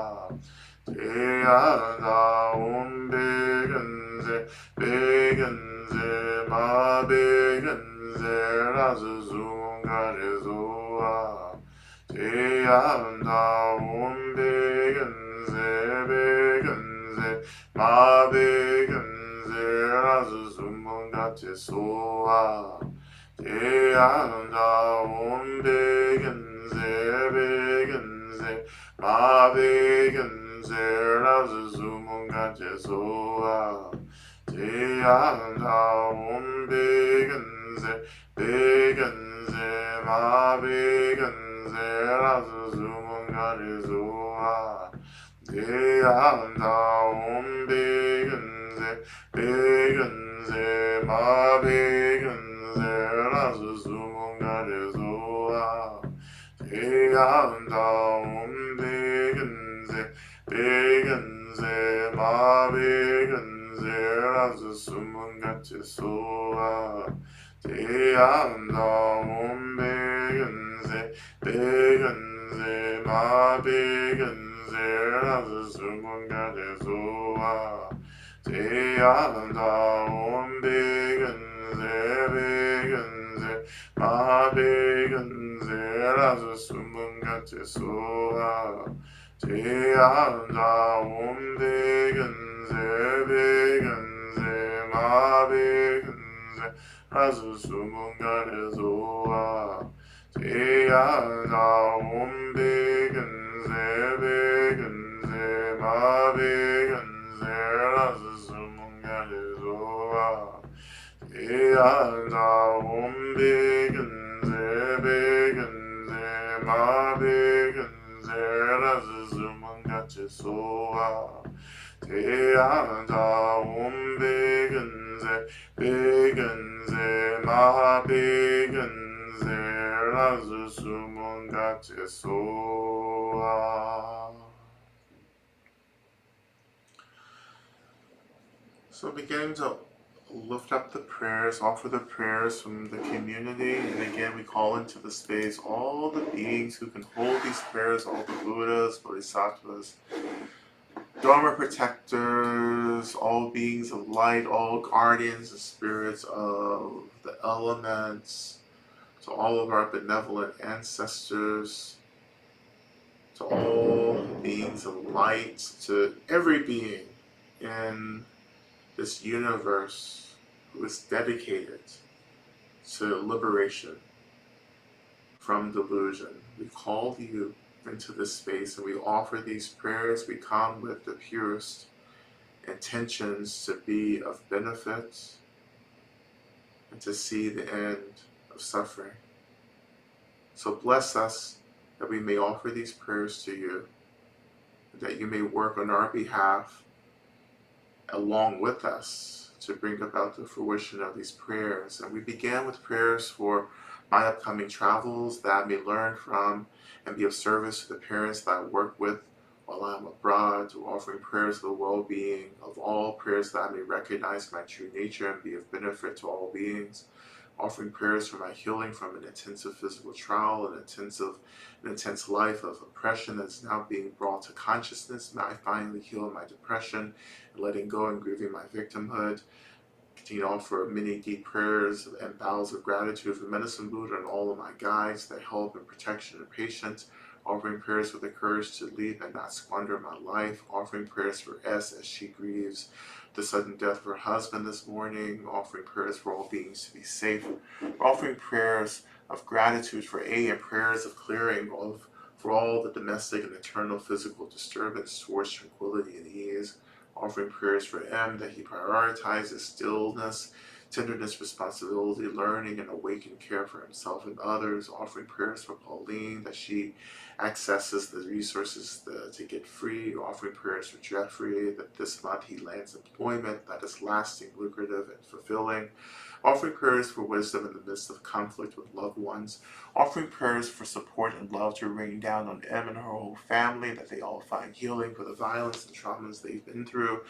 Speaker 1: Te anda beginze, ma beginze, razu sumunga rezoa. Deyanda umbegenze begenze ma begenze razu sumunga tesoa. Deyanda umbegenze begenze ma begenze razu sumunga tesoa. Deyanda umbegenze begenze ma begenze razu sumunga tesoa. Deyanda umbegenze begenze ma begenze razu sumunga tesoa. Deyanda umbegenze begenze ma begenze razu sumunga tesoa. Deyanda umbegenze begenze ma begenze razu sumunga tesoa. Deyanda umbegenze begenze ma begenze razu sumunga tesoa. Deyanda umbegenze begenze ma begenze razu sumunga tesoa. Deyanda umbegenze begenze ma begenze razu sumunga tesoa. Deyanda umbegenze begenze ma begenze razu sumunga tesoa. Deyanda umbegenze begenze ma begenze razu sumunga tesoa. So beginning to lift up the prayers, offer the prayers from the community, and again we call into the space all the beings who can hold these prayers, all the Buddhas, Bodhisattvas, Dharma protectors, all beings of light, all guardians and spirits of the elements, to all of our benevolent ancestors, to all beings of light, to every being in this universe who is dedicated to liberation from delusion. We call you into this space and we offer these prayers. We come with the purest intentions to be of benefit and to see the end of suffering. So bless us that we may offer these prayers to you, that you may work on our behalf along with us to bring about the fruition of these prayers. And we began with prayers for my upcoming travels, that I may learn from and be of service to the parents that I work with while I'm abroad, to offering prayers for the well-being of all, prayers that I may recognize my true nature and be of benefit to all beings, offering prayers for my healing from an intensive physical trial, an intense life of oppression that's now being brought to consciousness. May I finally heal my depression and letting go and grieving my victimhood. Continue to offer many deep prayers and vows of gratitude for Medicine Buddha and all of my guides, their help and protection and patience. Offering prayers for the courage to leap and not squander my life. Offering prayers for S as she grieves the sudden death of her husband this morning. Offering prayers for all beings to be safe. Offering prayers of gratitude for A and prayers of clearing for all the domestic and internal physical disturbance towards tranquility and ease. Offering prayers for M that he prioritizes stillness, tenderness, responsibility, learning, and awakened care for himself and others. Offering prayers for Pauline that she accesses the resources to get free. Offering prayers for Jeffrey that this month he lands employment that is lasting, lucrative, and fulfilling. Offering prayers for wisdom in the midst of conflict with loved ones. Offering prayers for support and love to rain down on Em and her whole family, that they all find healing for the violence and traumas they've been through.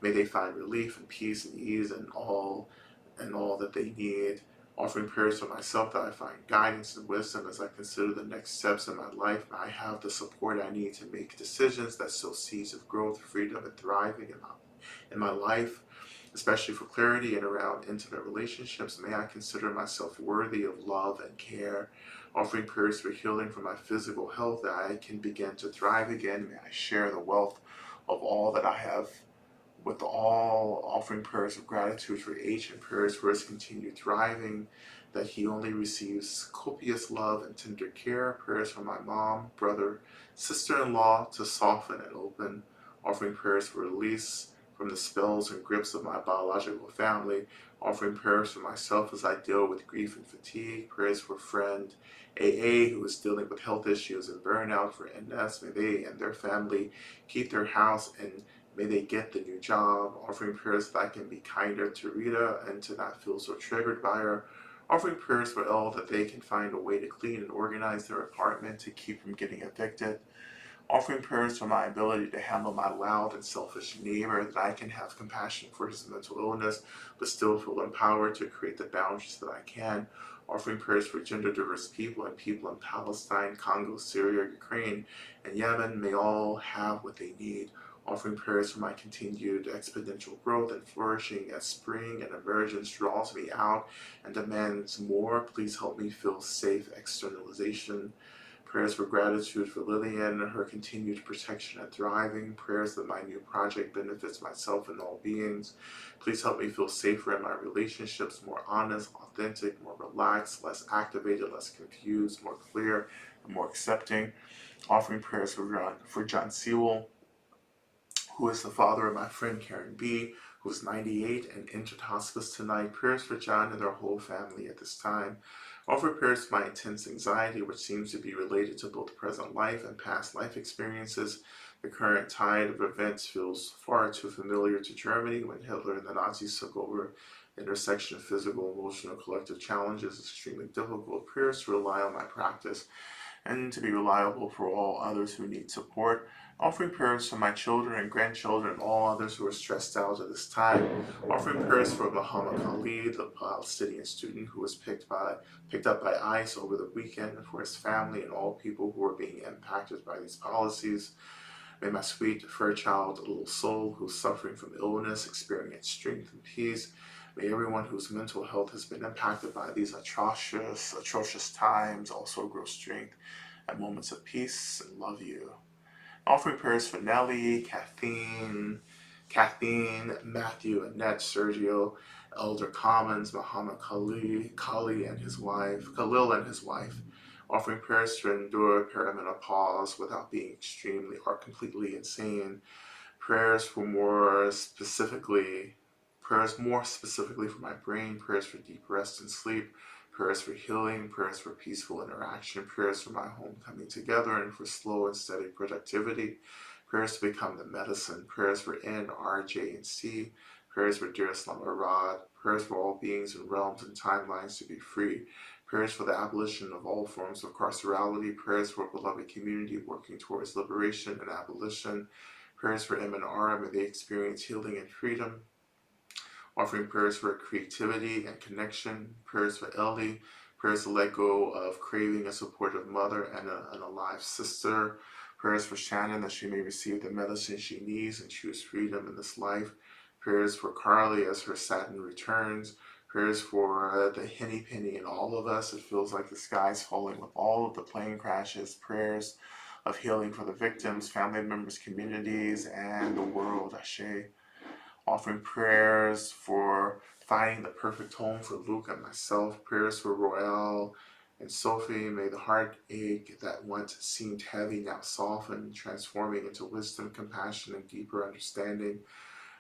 Speaker 1: May they find relief and peace and ease and all that they need. Offering prayers for myself that I find guidance and wisdom as I consider the next steps in my life. May I have the support I need to make decisions that sow seeds of growth, freedom, and thriving in my life. especially for clarity and around intimate relationships. May I consider myself worthy of love and care, offering prayers for healing for my physical health, that I can begin to thrive again. May I share the wealth of all that I have with all, offering prayers of gratitude for H and prayers for his continued thriving, that he only receives copious love and tender care. Prayers for my mom, brother, sister-in-law to soften and open, offering prayers for release from the spells and grips of my biological family, offering prayers for myself as I deal with grief and fatigue, prayers for friend AA who is dealing with health issues and burnout, for NS, may they and their family keep their house and may they get the new job, offering prayers that I can be kinder to Rita and to not feel so triggered by her, offering prayers for Elle that they can find a way to clean and organize their apartment to keep from getting evicted, offering prayers for my ability to handle my loud and selfish neighbor, that I can have compassion for his mental illness, but still feel empowered to create the boundaries that I can, offering prayers for gender diverse people and people in Palestine, Congo, Syria, Ukraine, and Yemen. May all have what they need, offering prayers for my continued exponential growth and flourishing as spring and emergence draws me out and demands more. Please help me feel safe externalization. Prayers for gratitude for Lillian and her continued protection and thriving. Prayers that my new project benefits myself and all beings. Please help me feel safer in my relationships, more honest, authentic, more relaxed, less activated, less confused, more clear, and more accepting. Offering prayers for John Sewell, who is the father of my friend Karen B., who is 98 and entered hospice tonight. Prayers for John and their whole family at this time. Offer prayers for my intense anxiety, which seems to be related to both present life and past life experiences. The current tide of events feels far too familiar to Germany when Hitler and the Nazis took over. The intersection of physical, emotional, collective challenges is extremely difficult. Prayers to rely on my practice and to be reliable for all others who need support. Offering prayers for my children and grandchildren and all others who are stressed out at this time. Offering prayers for Muhammad Ali, the Palestinian student who was picked up by ICE over the weekend, and for his family and all people who are being impacted by these policies. May my sweet Fairchild little soul who's suffering from illness experience strength and peace. May everyone whose mental health has been impacted by these atrocious times also grow strength at moments of peace and love you. Offering prayers for Nellie, Kathleen, Matthew, Annette, Sergio, Elder Commons, Muhammad Khalil and his wife. Offering prayers to endure perimenopause without being extremely or completely insane. Prayers more specifically for my brain, prayers for deep rest and sleep, prayers for healing, prayers for peaceful interaction, prayers for my home coming together and for slow and steady productivity, prayers to become the medicine, prayers for N, R, J, and C, prayers for dearest Lama Rod, prayers for all beings and realms and timelines to be free, prayers for the abolition of all forms of carcerality, prayers for a beloved community working towards liberation and abolition, prayers for M and R, may they experience healing and freedom, offering prayers for creativity and connection, prayers for Ellie, prayers to let go of craving a supportive mother and an alive sister, prayers for Shannon that she may receive the medicine she needs and choose freedom in this life, prayers for Carly as her Saturn returns, prayers for the Henny Penny and all of us. It feels like the sky's falling with all of the plane crashes, prayers of healing for the victims, family members, communities, and the world. Ashe. Offering prayers for finding the perfect home for Luke and myself, prayers for Royale and Sophie. May the heartache that once seemed heavy now soften, transforming into wisdom, compassion, and deeper understanding.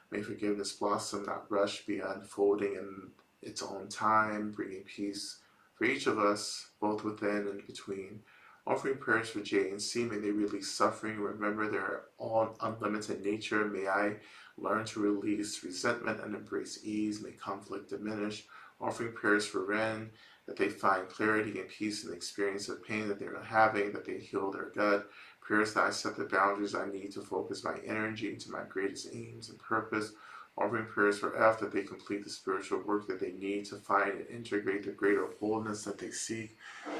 Speaker 1: May forgiveness blossom, not rush, be unfolding in its own time, bringing peace for each of us, both within and between. Offering prayers for J and C, may they release suffering, remember their all unlimited nature. May I learn to release resentment and embrace ease. May conflict diminish. Offering prayers for Ren, that they find clarity and peace in the experience of pain that they're having, that they heal their gut. Prayers that I set the boundaries I need to focus my energy into my greatest aims and purpose. Offering prayers for F, that they complete the spiritual work that they need to find and integrate the greater wholeness that they seek.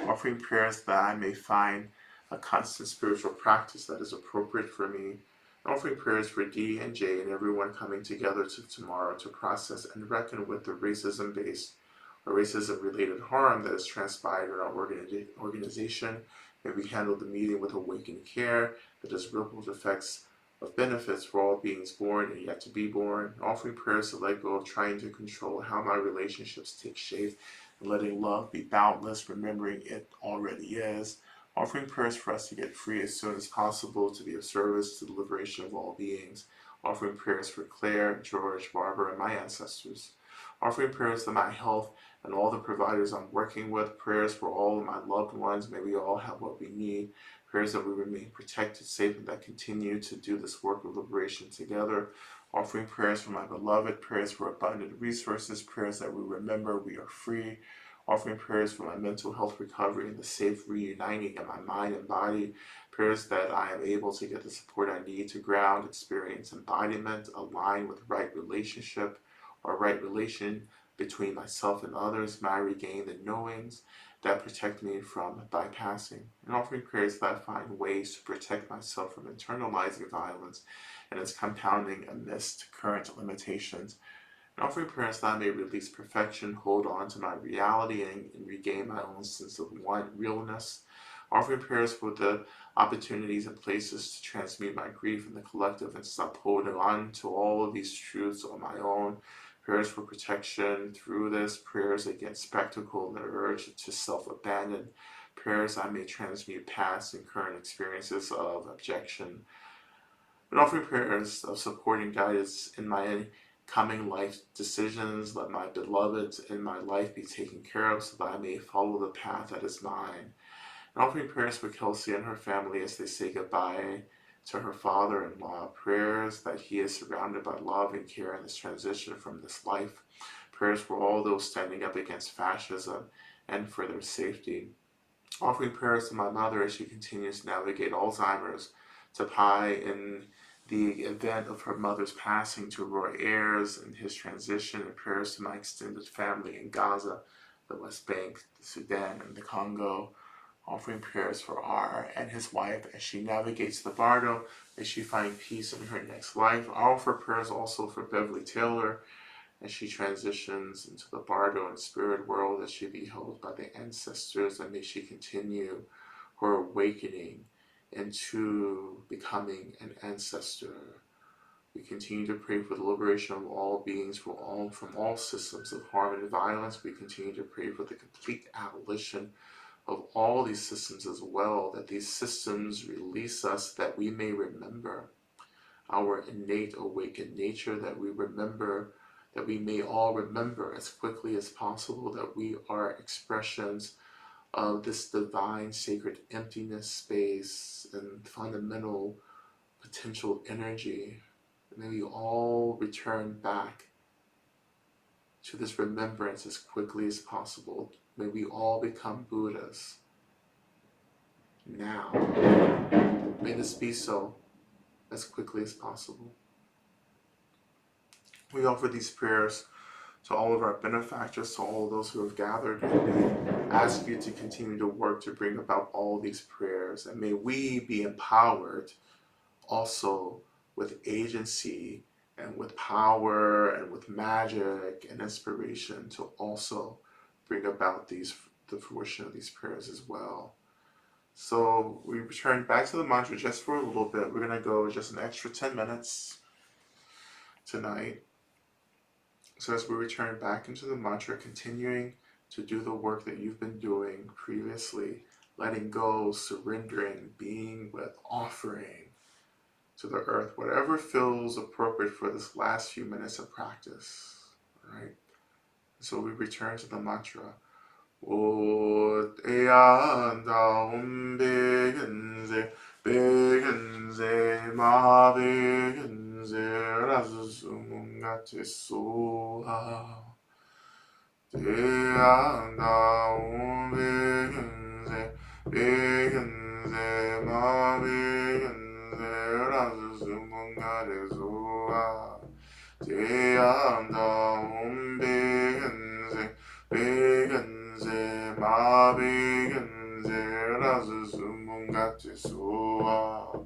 Speaker 1: Offering prayers that I may find a constant spiritual practice that is appropriate for me. Offering prayers for D and J and everyone coming together tomorrow to process and reckon with the racism-based or racism-related harm that has transpired in our organization. May we handle the meeting with awakened care that has rippled effects of benefits for all beings born and yet to be born. Offering prayers to let go of trying to control how my relationships take shape and letting love be boundless, remembering it already is. Offering prayers for us to get free as soon as possible, to be of service to the liberation of all beings. Offering prayers for Claire, George, Barbara, and my ancestors. Offering prayers to my health and all the providers I'm working with. Prayers for all of my loved ones. May we all have what we need. Prayers that we remain protected, safe, and that continue to do this work of liberation together. Offering prayers for my beloved. Prayers for abundant resources. Prayers that we remember we are free. Offering prayers for my mental health recovery and the safe reuniting of my mind and body. Prayers that I am able to get the support I need to ground, experience embodiment, align with right relationship or right relation between myself and others. May I regain the knowings that protect me from bypassing. And offering prayers that I find ways to protect myself from internalizing violence and its compounding amidst current limitations. And offering prayers that I may release perfection, hold on to my reality, and regain my own sense of one realness. Offering prayers for the opportunities and places to transmute my grief in the collective and stop holding on to all of these truths on my own. Prayers for protection through this. Prayers against spectacle and the urge to self-abandon. Prayers I may transmute past and current experiences of objection, but offering prayers of support and guidance in my coming life decisions. Let my beloved in my life be taken care of so that I may follow the path that is mine. And offering prayers for Kelsey and her family as they say goodbye to her father-in-law. Prayers that he is surrounded by love and care in this transition from this life. Prayers for all those standing up against fascism and for their safety. Offering prayers to my mother as she continues to navigate Alzheimer's, to Pi in the event of her mother's passing, to Roy Ayers and his transition, and prayers to my extended family in Gaza, the West Bank, the Sudan, and the Congo. Offering prayers for R and his wife as she navigates the Bardo, as she finds peace in her next life. I offer prayers also for Beverly Taylor as she transitions into the Bardo and spirit world, as she be held by the ancestors, and may she continue her awakening into becoming an ancestor. We continue to pray for the liberation of all beings from all systems of harm and violence. We continue to pray for the complete abolition of all these systems as well, that these systems release us, that we may remember our innate awakened nature, that we may all remember as quickly as possible that we are expressions of this divine sacred emptiness space and fundamental potential energy. May we all return back to this remembrance as quickly as possible. May we all become Buddhas now. May this be so as quickly as possible. We offer these prayers to all of our benefactors, to all of those who have gathered, and we ask you to continue to work to bring about all these prayers. And may we be empowered also with agency and with power and with magic and inspiration to also bring about the fruition of these prayers as well. So we return back to the mantra just for a little bit. We're going to go just an extra 10 minutes tonight. So as we return back into the mantra, continuing to do the work that you've been doing previously, letting go, surrendering, being with, offering to the earth, whatever feels appropriate for this last few minutes of practice, right? So we return to the mantra. O Eyanda Begenze, Begenze, Ma Begenze, Razumungate Soha. Eyanda Begenze, Begenze, Ma Begenze, Razumungate Soha. Eyanda Begenze, Begenze, Ma Begenze, Razuzumungatesoa.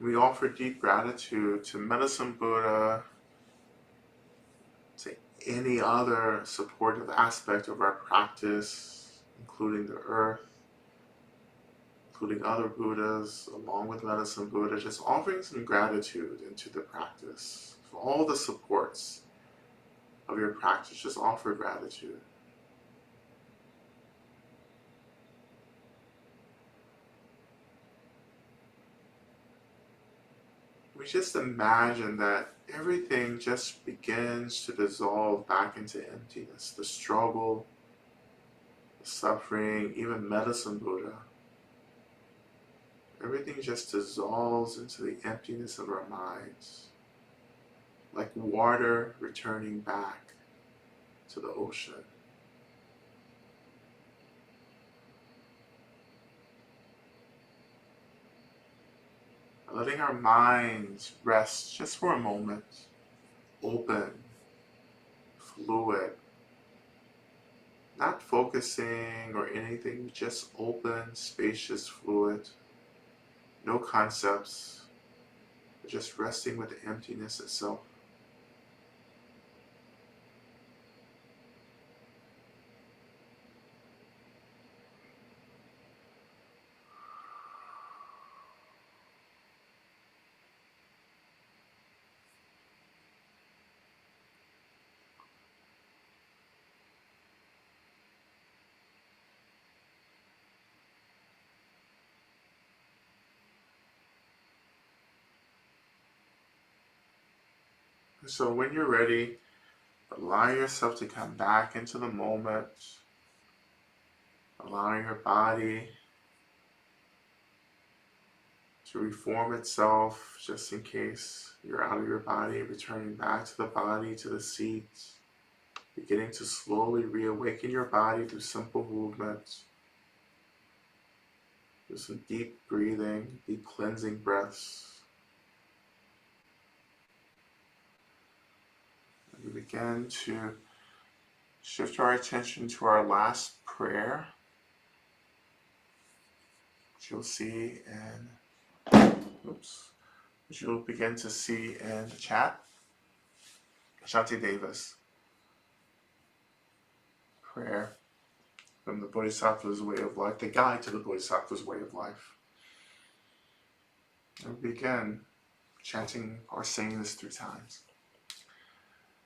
Speaker 1: We offer deep gratitude to Medicine Buddha, to any other supportive aspect of our practice, including the earth, including other Buddhas, along with Medicine Buddha, just offering some gratitude into the practice. For all the supports of your practice, just offer gratitude. We just imagine that everything just begins to dissolve back into emptiness. The struggle, the suffering, even Medicine Buddha. Everything just dissolves into the emptiness of our minds, like water returning back to the ocean. Letting our minds rest just for a moment, open, fluid, not focusing or anything, just open, spacious, fluid, no concepts, just resting with the emptiness itself. So when you're ready, allow yourself to come back into the moment, allowing your body to reform itself, just in case you're out of your body, returning back to the body, to the seat, beginning to slowly reawaken your body through simple movements, through some deep breathing, deep cleansing breaths. And we begin to shift our attention to our last prayer, which you'll see which you'll begin to see in the chat. Shanti Davis prayer from the Bodhisattva's Way of Life, the guide to the Bodhisattva's Way of Life. And we begin chanting or singing this 3 times.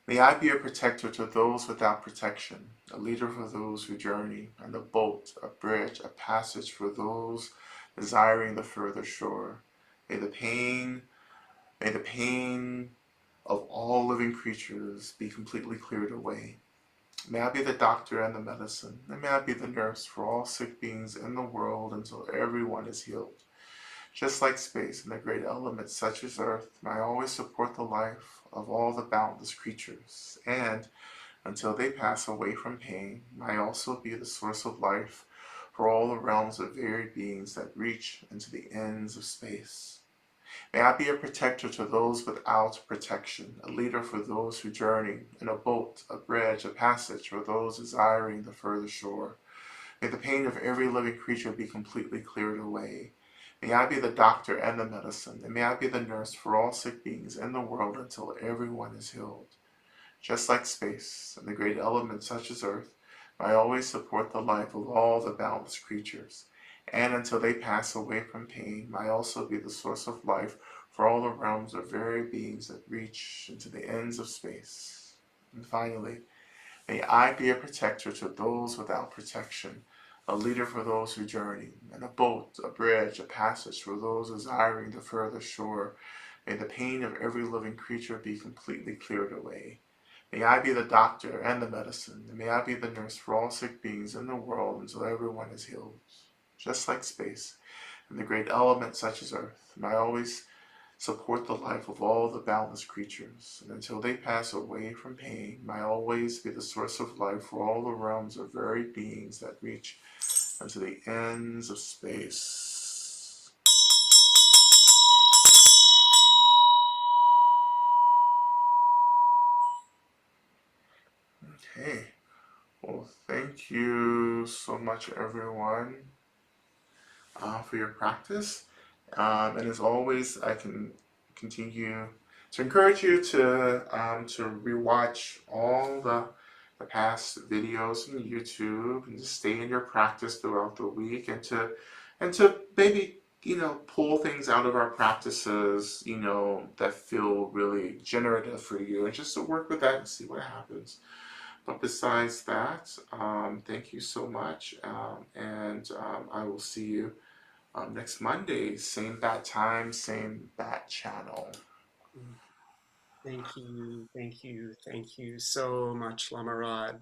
Speaker 1: May I be a protector to those without protection, a leader for those who journey, and a boat, a bridge, a passage for those desiring the further shore. May the pain of all living creatures be completely cleared away. May I be the doctor and the medicine, and may I be the nurse for all sick beings in the world until everyone is healed. Just like space and the great elements such as earth, may I always support the life of all the boundless creatures, and until they pass away from pain, may I also be the source of life for all the realms of varied beings that reach into the ends of space. May I be a protector to those without protection, a leader for those who journey, in a boat, a bridge, a passage for those desiring the further shore. May the pain of every living creature be completely cleared away. May I be the doctor and the medicine, and may I be the nurse for all sick beings in the world until everyone is healed. Just like space and the great elements such as earth, may I always support the life of all the boundless creatures, and until they pass away from pain, may I also be the source of life for all the realms of varied beings that reach into the ends of space. And finally, may I be a protector to those without protection, a leader for those who journey, and a boat, a bridge, a passage for those desiring the further shore. May the pain of every living creature be completely cleared away. May I be the doctor and the medicine, and may I be the nurse for all sick beings in the world until everyone is healed. Just like space and the great elements such as earth, may I always support the life of all the boundless creatures, and until they pass away from pain, may I always be the source of life for all the realms of varied beings that reach unto the ends of space. Okay, well, thank you so much, everyone, for your practice. And as always, I can continue to encourage you to rewatch all the past videos on YouTube and to stay in your practice throughout the week and to maybe pull things out of our practices that feel really generative for you and just to work with that and see what happens. But besides that, thank you so much, and I will see you next Monday, same bat time, same bat channel.
Speaker 2: Thank you, thank you, thank you so much, Lama Rod.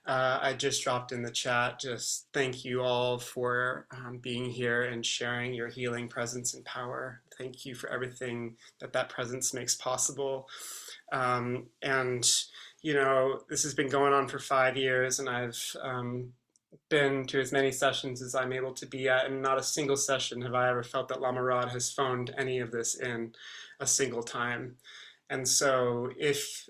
Speaker 2: I just dropped in the chat. Just thank you all for being here and sharing your healing presence and power. Thank you for everything that that presence makes possible. And this has been going on for 5 years, and I've been to as many sessions as I'm able to be at, and not a single session have I ever felt that Lama Rod has phoned any of this in a single time. And so if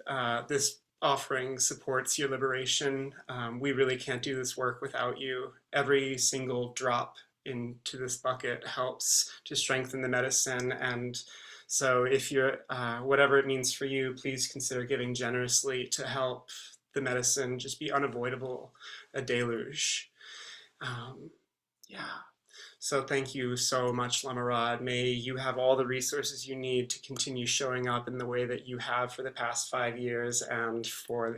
Speaker 2: this offering supports your liberation, we really can't do this work without you. Every single drop into this bucket helps to strengthen the medicine. And so if you're, whatever it means for you, please consider giving generously to help the medicine just be unavoidable, a deluge. Um, yeah. So thank you so much, Lama Rod. May you have all the resources you need to continue showing up in the way that you have for the past 5 years and for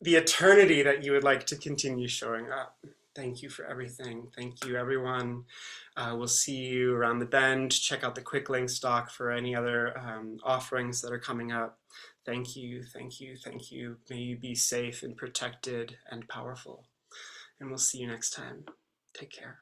Speaker 2: the eternity that you would like to continue showing up. Thank you for everything. Thank you, everyone. We'll see you around the bend. Check out the quick link stock for any other offerings that are coming up. Thank you, thank you, thank you. May you be safe and protected and powerful. And we'll see you next time. Take care.